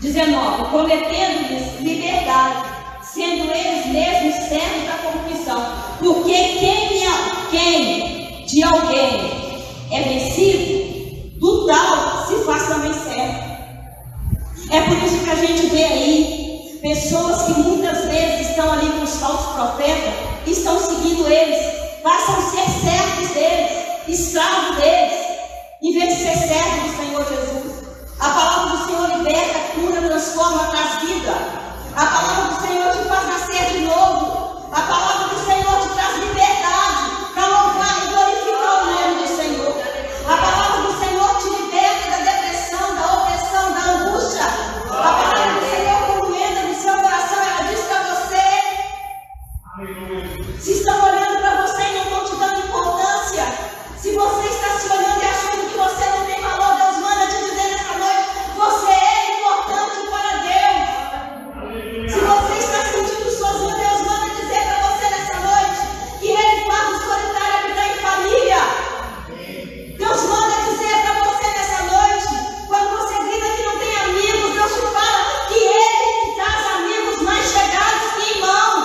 19. Prometendo-lhes liberdade, sendo eles mesmos servos da corrupção. Porque quem de alguém é vencido, do tal se faz também servo. É por isso que a gente vê aí pessoas que muitas vezes estão ali com os falsos profetas, estão seguindo eles, passam a ser servos deles, escravos deles, em vez de ser servos do Senhor Jesus. A palavra do Senhor liberta, cura, transforma, traz vida. A palavra do Senhor te faz nascer de novo. A palavra do Senhor te traz liberdade para louvar e glorificar o nome do Senhor. A palavra do Senhor te liberta da depressão, da opressão, da angústia. A palavra do Senhor, quando entra no seu coração, ela diz para você: se estão olhando para você e não estão te dando importância, se você está se olhando e achando que você não tem valor, Deus manda te dizer nessa noite: você é importante para Deus. Se você está sentindo sozinho, Deus manda dizer para você nessa noite que Ele faz o solitário habitar em família. Deus manda dizer para você nessa noite, quando você grita que não tem amigos, Deus te fala que Ele te traz amigos mais chegados que irmãos.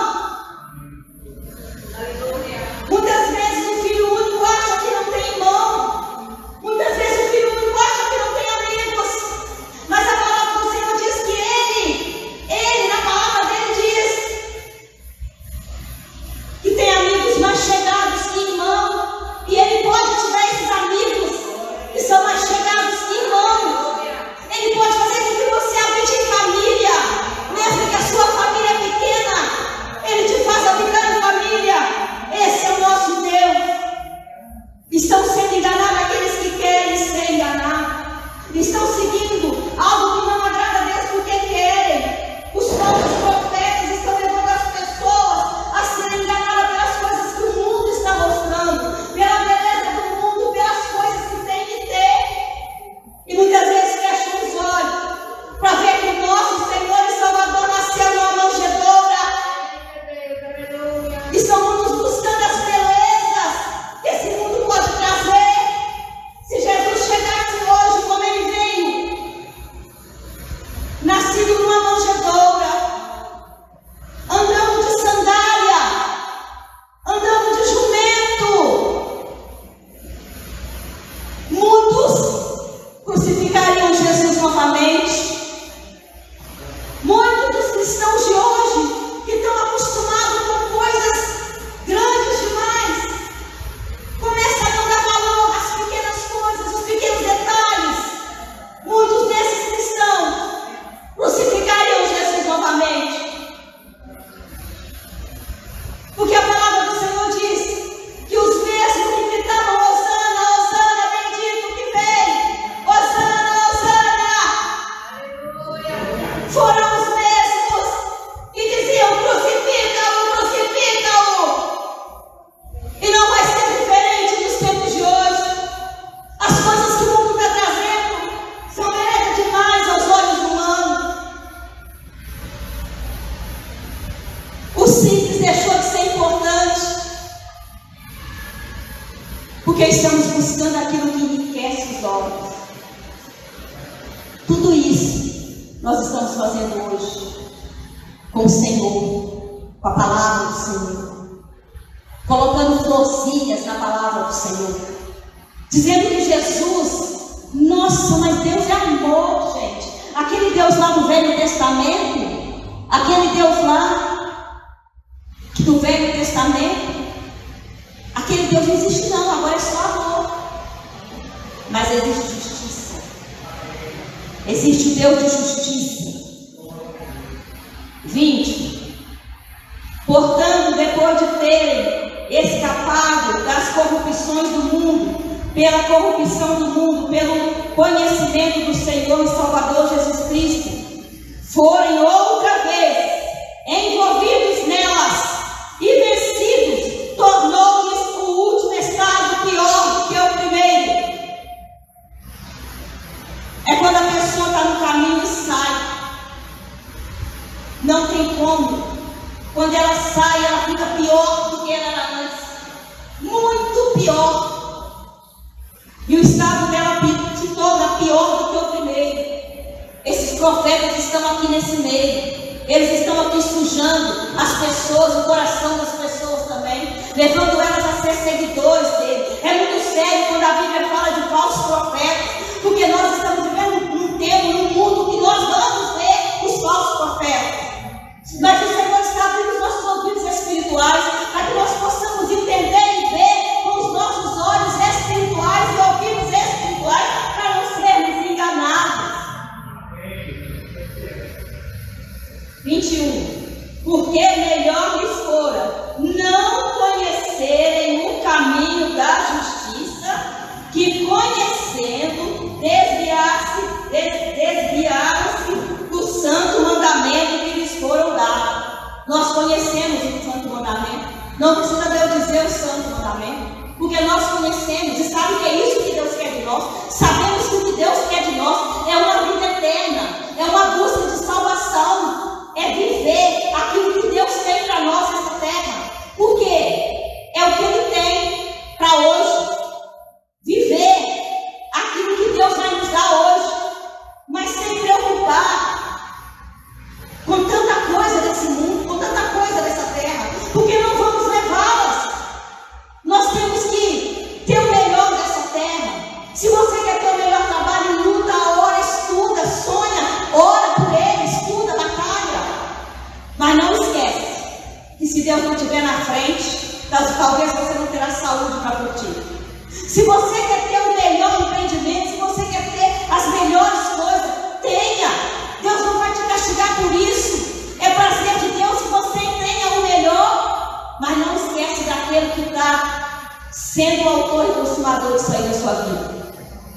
porque estamos buscando aquilo que enriquece os olhos. Tudo isso nós estamos fazendo hoje com o Senhor, com a palavra do Senhor, colocando florzinhas na palavra do Senhor, dizendo que Jesus, nossa, mas Deus é amor, gente. Aquele Deus lá do Velho Testamento, aquele Deus lá do Velho Testamento, aquele Deus não existe não, agora é só amor. Mas existe justiça. Existe o Deus de justiça. 20. Portanto, depois de terem escapado das corrupções do mundo, pela corrupção do mundo, pelo conhecimento do Senhor e Salvador Jesus Cristo, forem outra vez envolvidos nelas e vencidos, tornou-lhes o último estado pior do que o primeiro. É quando a pessoa está no caminho e sai. Não tem como. Quando ela sai, ela fica pior do que ela era antes. Muito pior. E o estado dela se torna pior do que o primeiro. Esses profetas estão aqui nesse meio. Eles estão aqui sujando as pessoas, o coração das pessoas também, levando elas a ser seguidores dele. É muito sério quando a Bíblia fala de falsos profetas, porque nós estamos vivendo num tempo, num mundo que nós vamos ver os falsos profetas. Mas o Senhor está abrindo os nossos ouvidos espirituais para que nós possamos entender e ver com os nossos olhos espirituais e ouvidos espirituais para não sermos enganados. 21. Porque melhor lhes fora não conhecerem o caminho da justiça, que conhecendo desviaram-se do santo mandamento que lhes foram dados. Nós conhecemos o santo mandamento. Não precisa Deus dizer o santo mandamento, porque nós conhecemos e sabemos que é isso que Deus quer de nós. Sabemos que o que Deus quer de nós é uma vida eterna, é uma busca de salvação, é viver aquilo que Deus tem para nós nessa terra. Por quê? É o que Ele tem para hoje. Viver aquilo que Deus vai nos dar hoje, mas sem preocupar com tanta coisa desse mundo, com tanta coisa dessa terra, porque não vamos levá-las. Nós temos que ter o melhor dessa terra. Se você quer ter o melhor trabalho, luta, ora, estuda, sonha, ora por ele, estuda, batalha. Mas não esquece que se Deus não estiver na frente, talvez você não terá saúde para curtir. Se você quer ter o melhor empreendimento, se você quer ter as melhores coisas, tenha. Deus não vai te castigar por isso. É prazer de Deus que você tenha o melhor. Mas não esquece daquele que está sendo o autor e consumador disso aí na sua vida.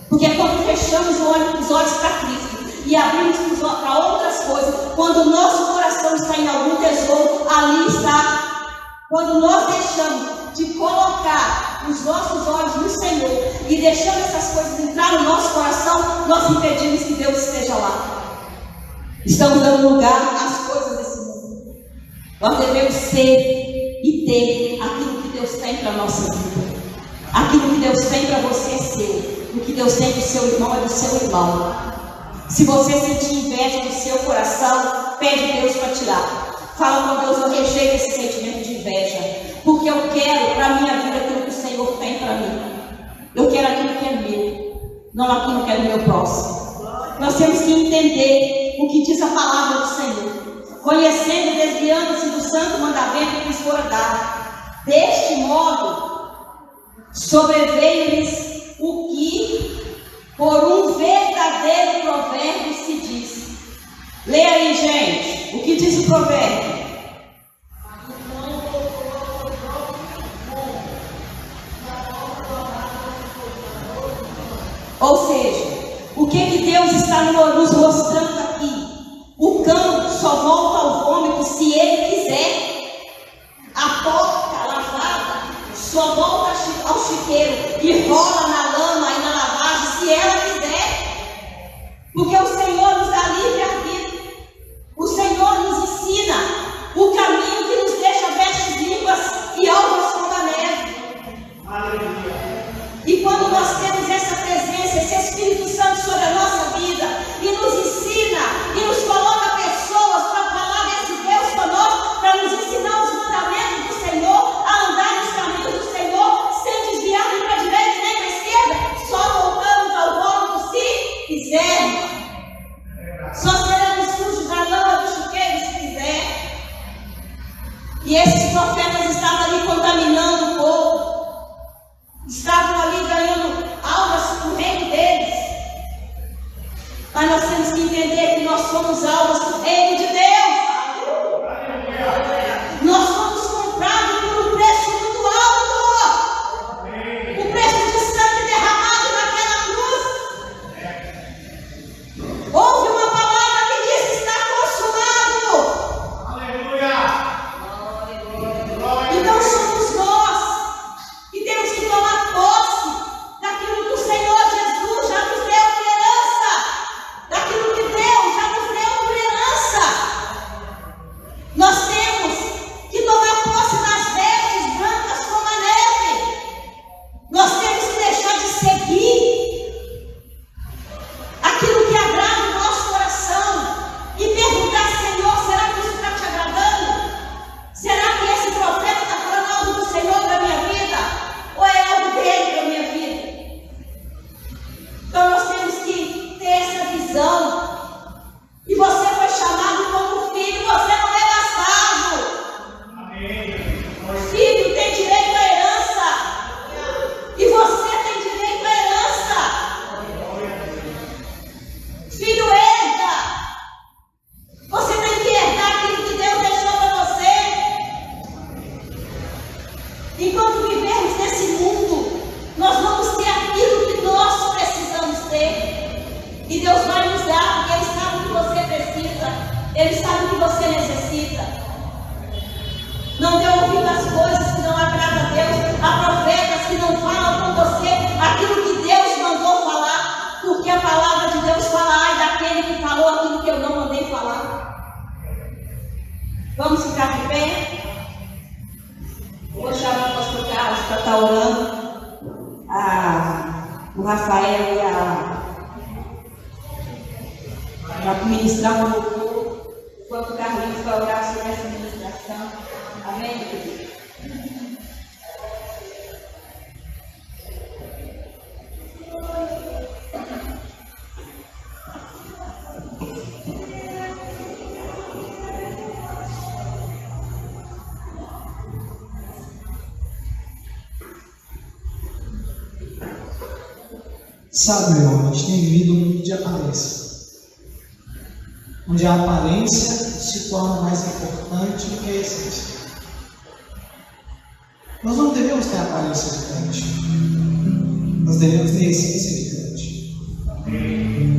Porque quando fechamos os olhos para Cristo e abrimos para outras coisas, quando o nosso coração está em algum tesouro, ali está. Quando nós deixamos de colocar os nossos olhos no Senhor e deixamos essas coisas entrar no nosso coração, nós impedimos que Deus esteja lá. Estamos dando lugar às coisas desse mundo. Nós devemos ser e ter aquilo que Deus tem para a nossa vida. Aquilo que Deus tem para você é seu. O que Deus tem para o seu irmão é do seu irmão. Se você sentir inveja no seu coração, pede a Deus para tirar. Fala com Deus, eu rejeito esse sentimento de inveja, porque eu quero para a minha vida aquilo que o Senhor tem para mim. Eu quero aquilo que é meu, não aquilo que é do meu próximo. Nós temos que entender o que diz a palavra do Senhor, conhecendo e desviando-se do santo mandamento que lhes fora dado. Deste modo, sobreveio-lhes o que, por um verdadeiro provérbio, se diz. Leia aí, gente, o que diz o provérbio? Ou seja, o que Deus está nos mostrando aqui? O cão só volta ao vômito se ele quiser. A porca lavada só volta ao chiqueiro e rola na lama e na lavagem se ela quiser. Porque o Senhor nos dá livre-arbítrio. O Senhor nos ensina o caminho que nos deixa vestes limpas e alvas como a neve. Aleluia. vivemos nesse mundo, nós vamos ter aquilo que nós precisamos ter. E Deus vai nos dar, porque Ele sabe o que você precisa, Ele sabe o que você necessita. Não dê ouvido às coisas que não agradam a Deus, a profetas que não falam com você aquilo que Deus mandou falar, porque a palavra de Deus fala, ai daquele que falou aquilo que eu não mandei falar. Vamos ficar de pé? Vou chamar o pastor Carlos para estar orando. O Rafael vai ministrar um louvor, enquanto o Carlinhos vai orar sobre essa ministração. Amém, querido? Sabe, meu irmão, a gente tem vivido um mundo de aparência, onde a aparência se torna mais importante do que a essência. Nós não devemos ter aparência de crente, nós devemos ter essência de crente.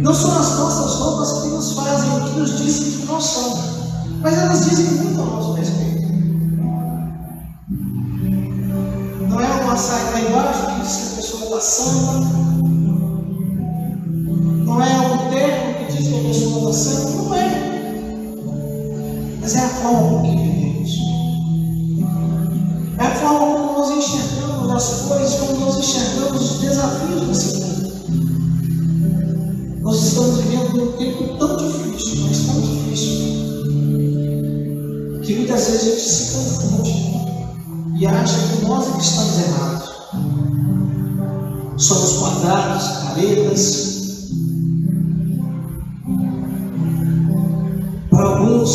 Não são as nossas roupas que nos fazem, que nos dizem que nós somos, mas elas dizem muito ao nosso respeito. Não é uma saia lá embaixo que diz que a pessoa está santa. Não é um termo que diz que a pessoa está santa, não é. Mas é a forma que vivemos. É a forma como nós enxergamos as coisas, como nós enxergamos os desafios desse mundo. Nós estamos vivendo um tempo tão difícil, mas tão difícil, que muitas vezes a gente se confunde e acha que nós é que estamos errados. Somos quadrados, caretas. Para alguns,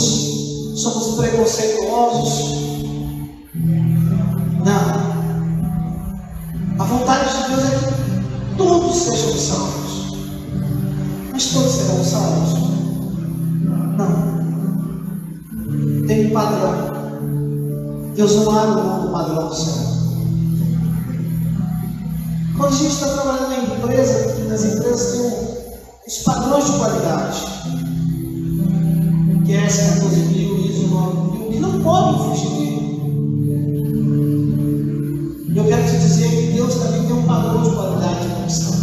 somos preconceituosos. Não. A vontade de Deus é que todos sejam salvos. Mas todos serão salvos? Não. Tem um padrão. Deus não abre mão do padrão do céu. Quando a gente está trabalhando na empresa, nas empresas tem os padrões de qualidade. Que é S 14.000, ISO 9000, que não podem fugir dele. E eu quero te dizer que Deus também tem um padrão de qualidade cristã.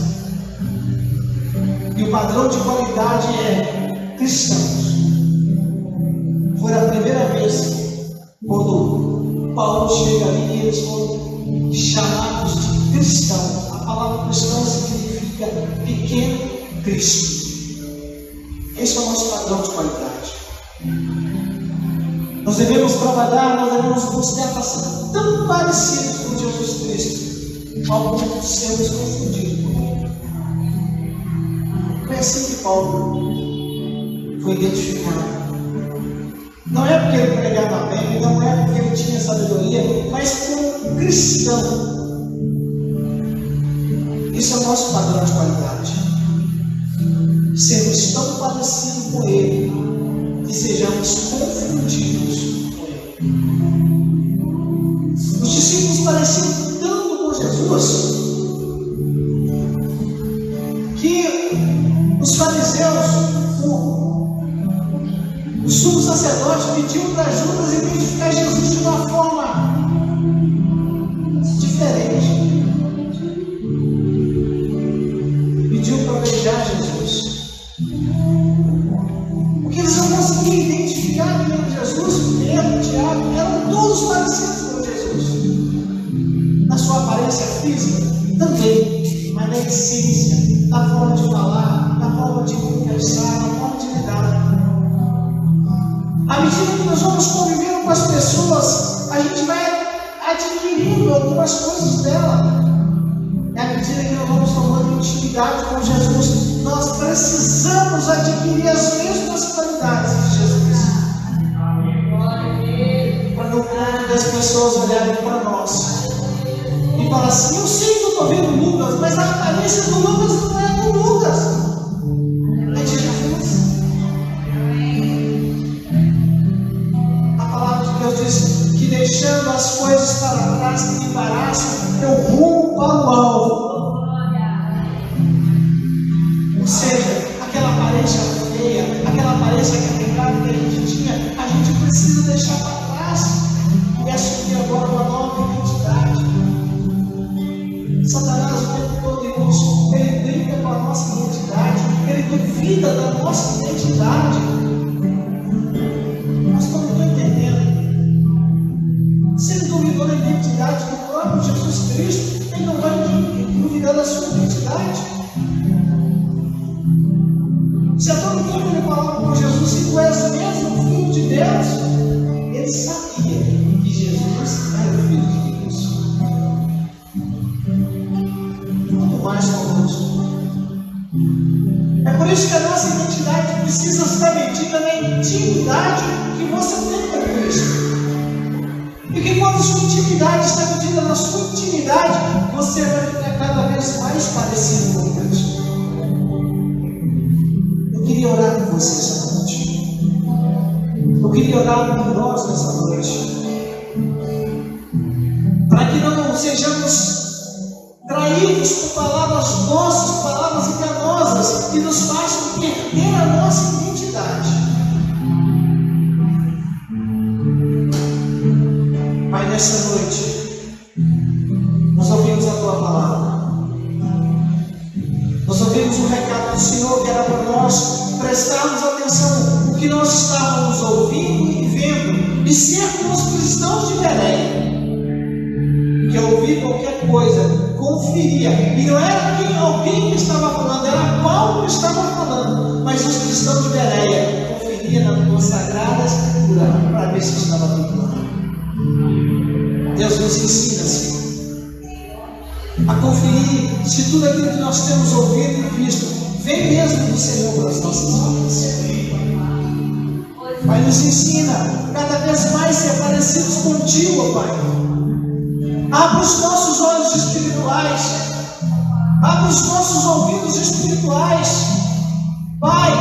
E o padrão de qualidade é cristãos. Foi a primeira vez quando Paulo chega ali e eles foram chamados de cristão. A palavra cristão significa pequeno Cristo. Esse é o nosso padrão de qualidade. Nós devemos trabalhar, nós devemos buscar para ser tão parecidos com Jesus Cristo, ao ponto de sermos confundidos com Ele. Foi assim que Paulo foi identificado. Não é porque ele pregava bem, não é porque ele tinha sabedoria, mas como cristão. Isso é o nosso padrão de qualidade. Sermos tão parecidos com Ele que sejamos confundidos com Ele. Os discípulos pareciam tanto com Jesus que os fariseus, o sumo sacerdote, pediu para Judas identificar Jesus de uma forma diferente. Pediu para beijar Jesus. Porque eles não conseguiam identificar quem era Jesus. Pedro, Tiago, eram todos parecidos com Jesus. Na sua aparência física também, mas na essência, na forma de falar, na forma de conversar, na forma de lidar. À medida que nós vamos convivendo com as pessoas, a gente vai adquirindo algumas coisas dela. E à medida que nós vamos tomando intimidade com Jesus, nós precisamos adquirir as mesmas qualidades de Jesus. Para no ponto das pessoas olharem para nós e falar assim: eu sei que eu estou vendo Lucas, mas a aparência do Lucas não é do Lucas, é de Jesus. A palavra de Deus diz que, deixando as coisas para trás que embaraçam, eu para o alvo. Ou seja, aquela aparência feia, aquela aparência carregada que a gente tinha, a gente precisa deixar para trás e assumir agora uma nova identidade. Satanás o tempo todo, irmãos, ele brinca com a nossa identidade, ele duvida da nossa identidade. Nós estamos entendendo. Se ele duvidou da identidade do próprio Jesus Cristo, ele não vai duvidar da sua identidade. Se a todo tempo ele falava com Jesus, se tu és mesmo filho de Deus, ele sabia que Jesus era o filho de Deus. Muito mais conosco. É por isso que a nossa identidade precisa estar medida na intimidade que você tem com Cristo. E que quando a sua intimidade está medida na sua intimidade, você vai ficar cada vez mais parecido com Cristo. Eu queria orar com você essa noite. Eu queria orar por nós nessa noite. Para que não sejamos traídos por palavras doces, palavras enganosas, que nos façam perder a nossa identidade. Pai, nessa noite, nós ouvimos a Tua palavra. Nós ouvimos o recado do Senhor que era para nós prestarmos atenção no que nós estávamos ouvindo e vendo, e sermos cristãos de Bereia. Que ao ouvir qualquer coisa, conferia. E não era alguém que estava falando, era Paulo que estava falando. Mas os cristãos de Bereia conferiam na tua sagrada escritura para ver se estava tudo claro. Deus nos ensina, Senhor, a conferir se tudo aquilo que nós temos ouvido e visto vem mesmo do Senhor para as nossas vidas. Pai, nos ensina cada vez mais ser parecidos contigo, Pai. Abra os nossos olhos espirituais, abra os nossos ouvidos espirituais. Pai,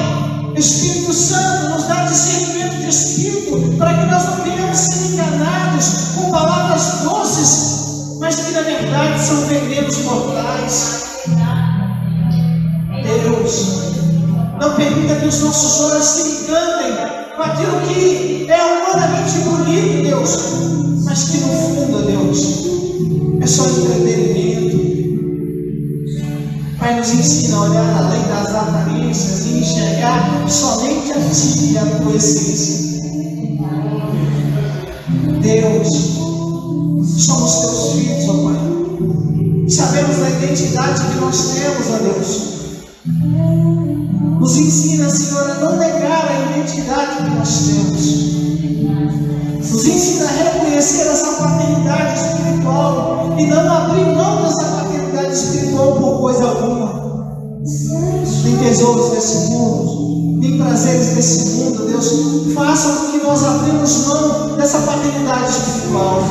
Espírito Santo, nos dá discernimento de espírito, para que nós não venhamos ser enganados com palavras doces, mas que na verdade são venenos mortais. Deus, não permita que os nossos olhos se enganem com aquilo que é humanamente bonito, Deus, mas que no fundo, Deus, é só entretenimento. Pai, nos ensina a olhar além das aparências e enxergar somente a Ti e a Tua essência. Deus, somos Teus filhos, ó Pai. Sabemos da identidade que nós temos, ó Deus. Nos ensina, Senhor, a não negar a identidade que nós temos. Nos ensina a reconhecer essa paternidade espiritual e não abrir mão dessa paternidade espiritual por coisa alguma. Nem tesouros desse mundo, nem prazeres desse mundo, Deus, façam com que nós abrimos mão dessa paternidade espiritual.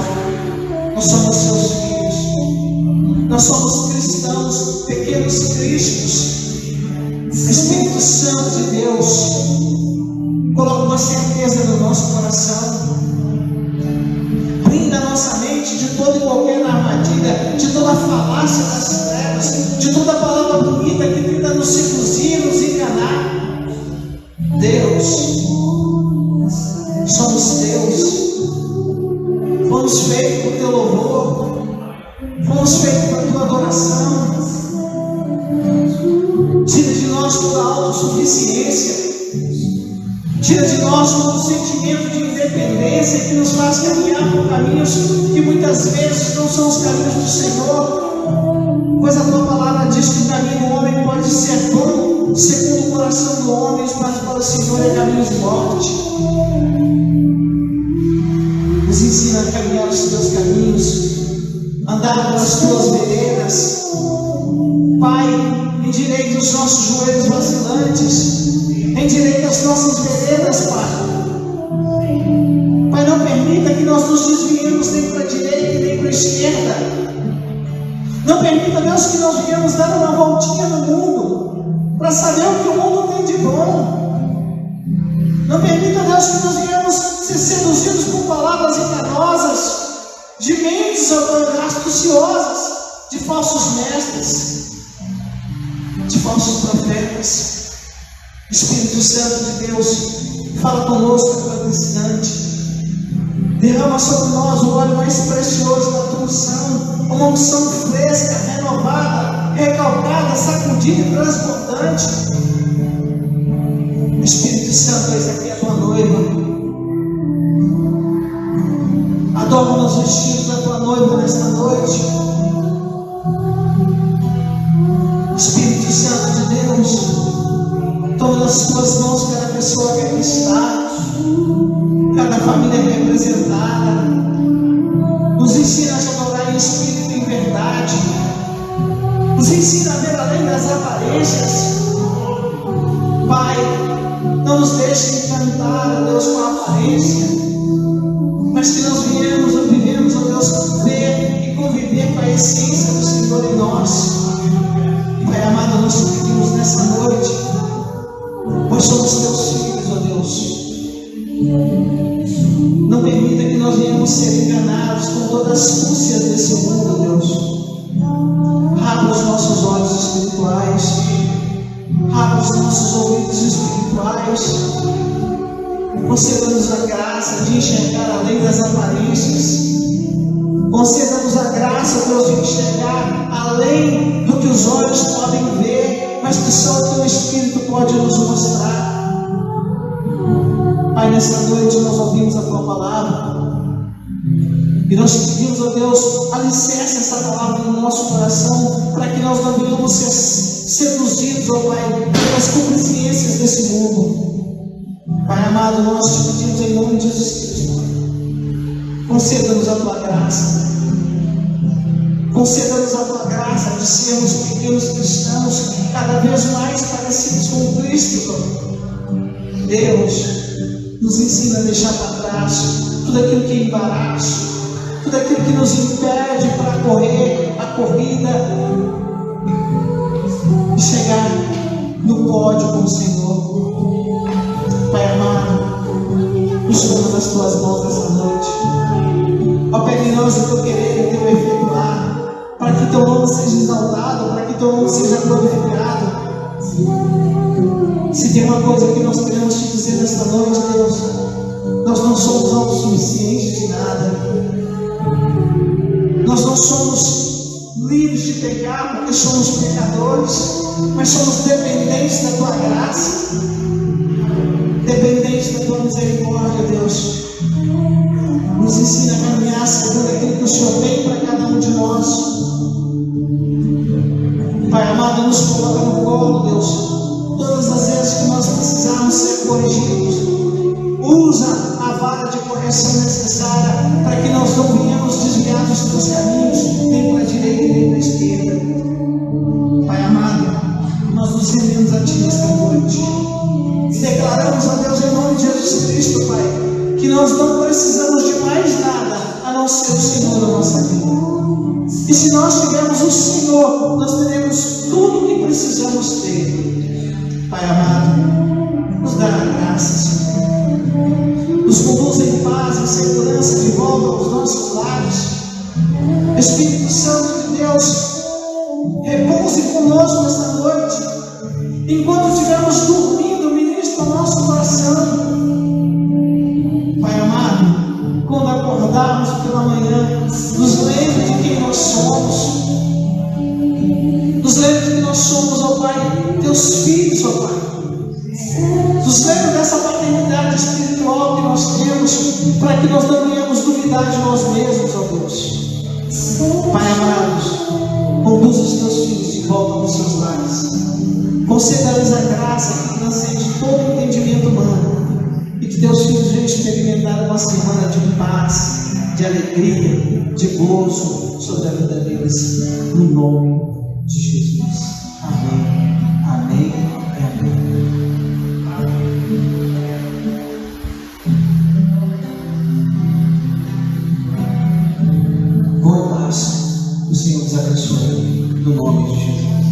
Nós somos Seus filhos, nós somos cristãos, pequenos cristos. Espírito Santo de Deus, coloca uma certeza no nosso coração. Brinda a nossa mente de toda e qualquer armadilha, de toda a falácia das trevas, de toda a palavra bonita que tenta nos seduzir, nos enganar. Deus, somos Teus. Fomos feitos por Teu louvor, fomos feitos para a Tua adoração. Tira de nós toda a autossuficiência. Tira de nós todo o sentimento de independência que nos faz caminhar por caminhos que muitas vezes não são os caminhos do Senhor. Pois a Tua palavra diz que o caminho do homem pode ser bom, segundo o coração do homem, mas para o Senhor é caminho de morte. Nos ensina a caminhar os Teus caminhos, andar pelas Tuas veredas. Pai, endireita os nossos joelhos vacilantes, endireita as nossas veredas, Pai. Pai, não permita que nós nos desviemos nem para a direita nem para a esquerda. Não permita, Deus, que nós venhamos dar uma voltinha no mundo para saber o que o mundo tem de bom. Não permita, Deus, que nós venhamos ser seduzidos por palavras enganosas, de mentes astuciosas, de falsos mestres, de falsos profetas. Espírito Santo de Deus, fala conosco a cada instante. Derrama sobre nós o óleo mais precioso da tua unção, uma unção fresca, renovada, recalcada, sacudida e transbordante. Espírito Santo, eis aqui a tua noiva. Adorna os vestidos da tua noiva nesta noite. Espírito Santo de Deus, toma nas tuas mãos cada pessoa que aqui está, cada família representada. Nos ensina a te adorar em espírito e em verdade. Nos ensina a ver além das aparências. Pai, não nos deixe encantar, ó Deus, com a aparência, mas que nós vivemos, ó Deus, ver e conviver com a essência do Senhor em nós. Pai amado, nós te pedimos nessa noite, pois somos teus filhos, ó Deus. Não permita que nós venhamos ser enganados com todas as astúcias desse mundo, Deus. Rapa os nossos olhos espirituais, rapa os nossos ouvidos espirituais. Conceda-nos a graça de enxergar além das aparências. Conceda-nos a graça, Deus, de enxergar além do que os olhos podem ver, mas que só o teu Espírito pode nos mostrar. Pai, nessa noite nós ouvimos a tua palavra e nós te pedimos, ó Deus, alicerce essa palavra no nosso coração, para que nós não venhamos ser seduzidos, ó Pai, pelas concupiscências desse mundo. Pai amado, nós te pedimos em nome de Jesus Cristo, conceda-nos a tua graça. Conceda-nos a tua graça de sermos pequenos cristãos, cada vez mais parecidos com Cristo. Deus, nos ensina a deixar para trás tudo aquilo que é embaraço, tudo aquilo que nos impede para correr a corrida e chegar no pódio com o Senhor. Pai amado, nos toma nas tuas mãos nessa noite. Opera em nós o teu querer e o teu efetuar, para que teu nome seja exaltado, para que teu nome seja glorificado. Se tem uma coisa que nós queremos te dizer nesta noite, Deus, nós não somos autossuficientes de nada. Nós não somos livres de pecar porque somos pecadores, mas somos dependentes da tua graça, dependentes da tua misericórdia, Deus. Nos ensina a caminhar segundo aquilo que o Senhor tem para cada um de nós. Pai amado, nos coloca no colo, Deus, todas as vezes que nós precisarmos ser corrigidos. Usa a vara de correção necessária para que nós não venhamos desviar dos teus caminhos, nem para a direita nem para a esquerda. Pai amado, nós nos rendemos a ti nesta noite e declaramos a Deus em nome de Jesus Cristo, Pai, que nós não precisamos de mais nada a não ser o Senhor da nossa vida. E se nós tivermos o Senhor, nós teremos tudo o que precisamos ter. Pai amado, nos dá a graça, Senhor. Nos conduz em paz, em segurança, de volta aos nossos lares. Espírito Santo de Deus, repouse conosco nesta noite. Enquanto estivermos dormindo, ministra o nosso coração. Pai amado, quando acordarmos pela manhã, nos lembre de quem nós somos. Nos lembre que nós somos, ó Pai, teus filhos, ó Pai. Nos lembre dessa paternidade espiritual que nós temos, para que nós não venhamos duvidar de nós mesmos, ó Deus. Pai amado, conduz os teus filhos de volta aos seus lares. Conceda-lhes a graça que transcende todo o entendimento humano, e que teus filhos venham experimentar uma semana de paz, de alegria, de gozo sobre a vida deles, no nome de Jesus. Amém, amém e amém. Boa paz, o Senhor nos abençoe, no nome de Jesus.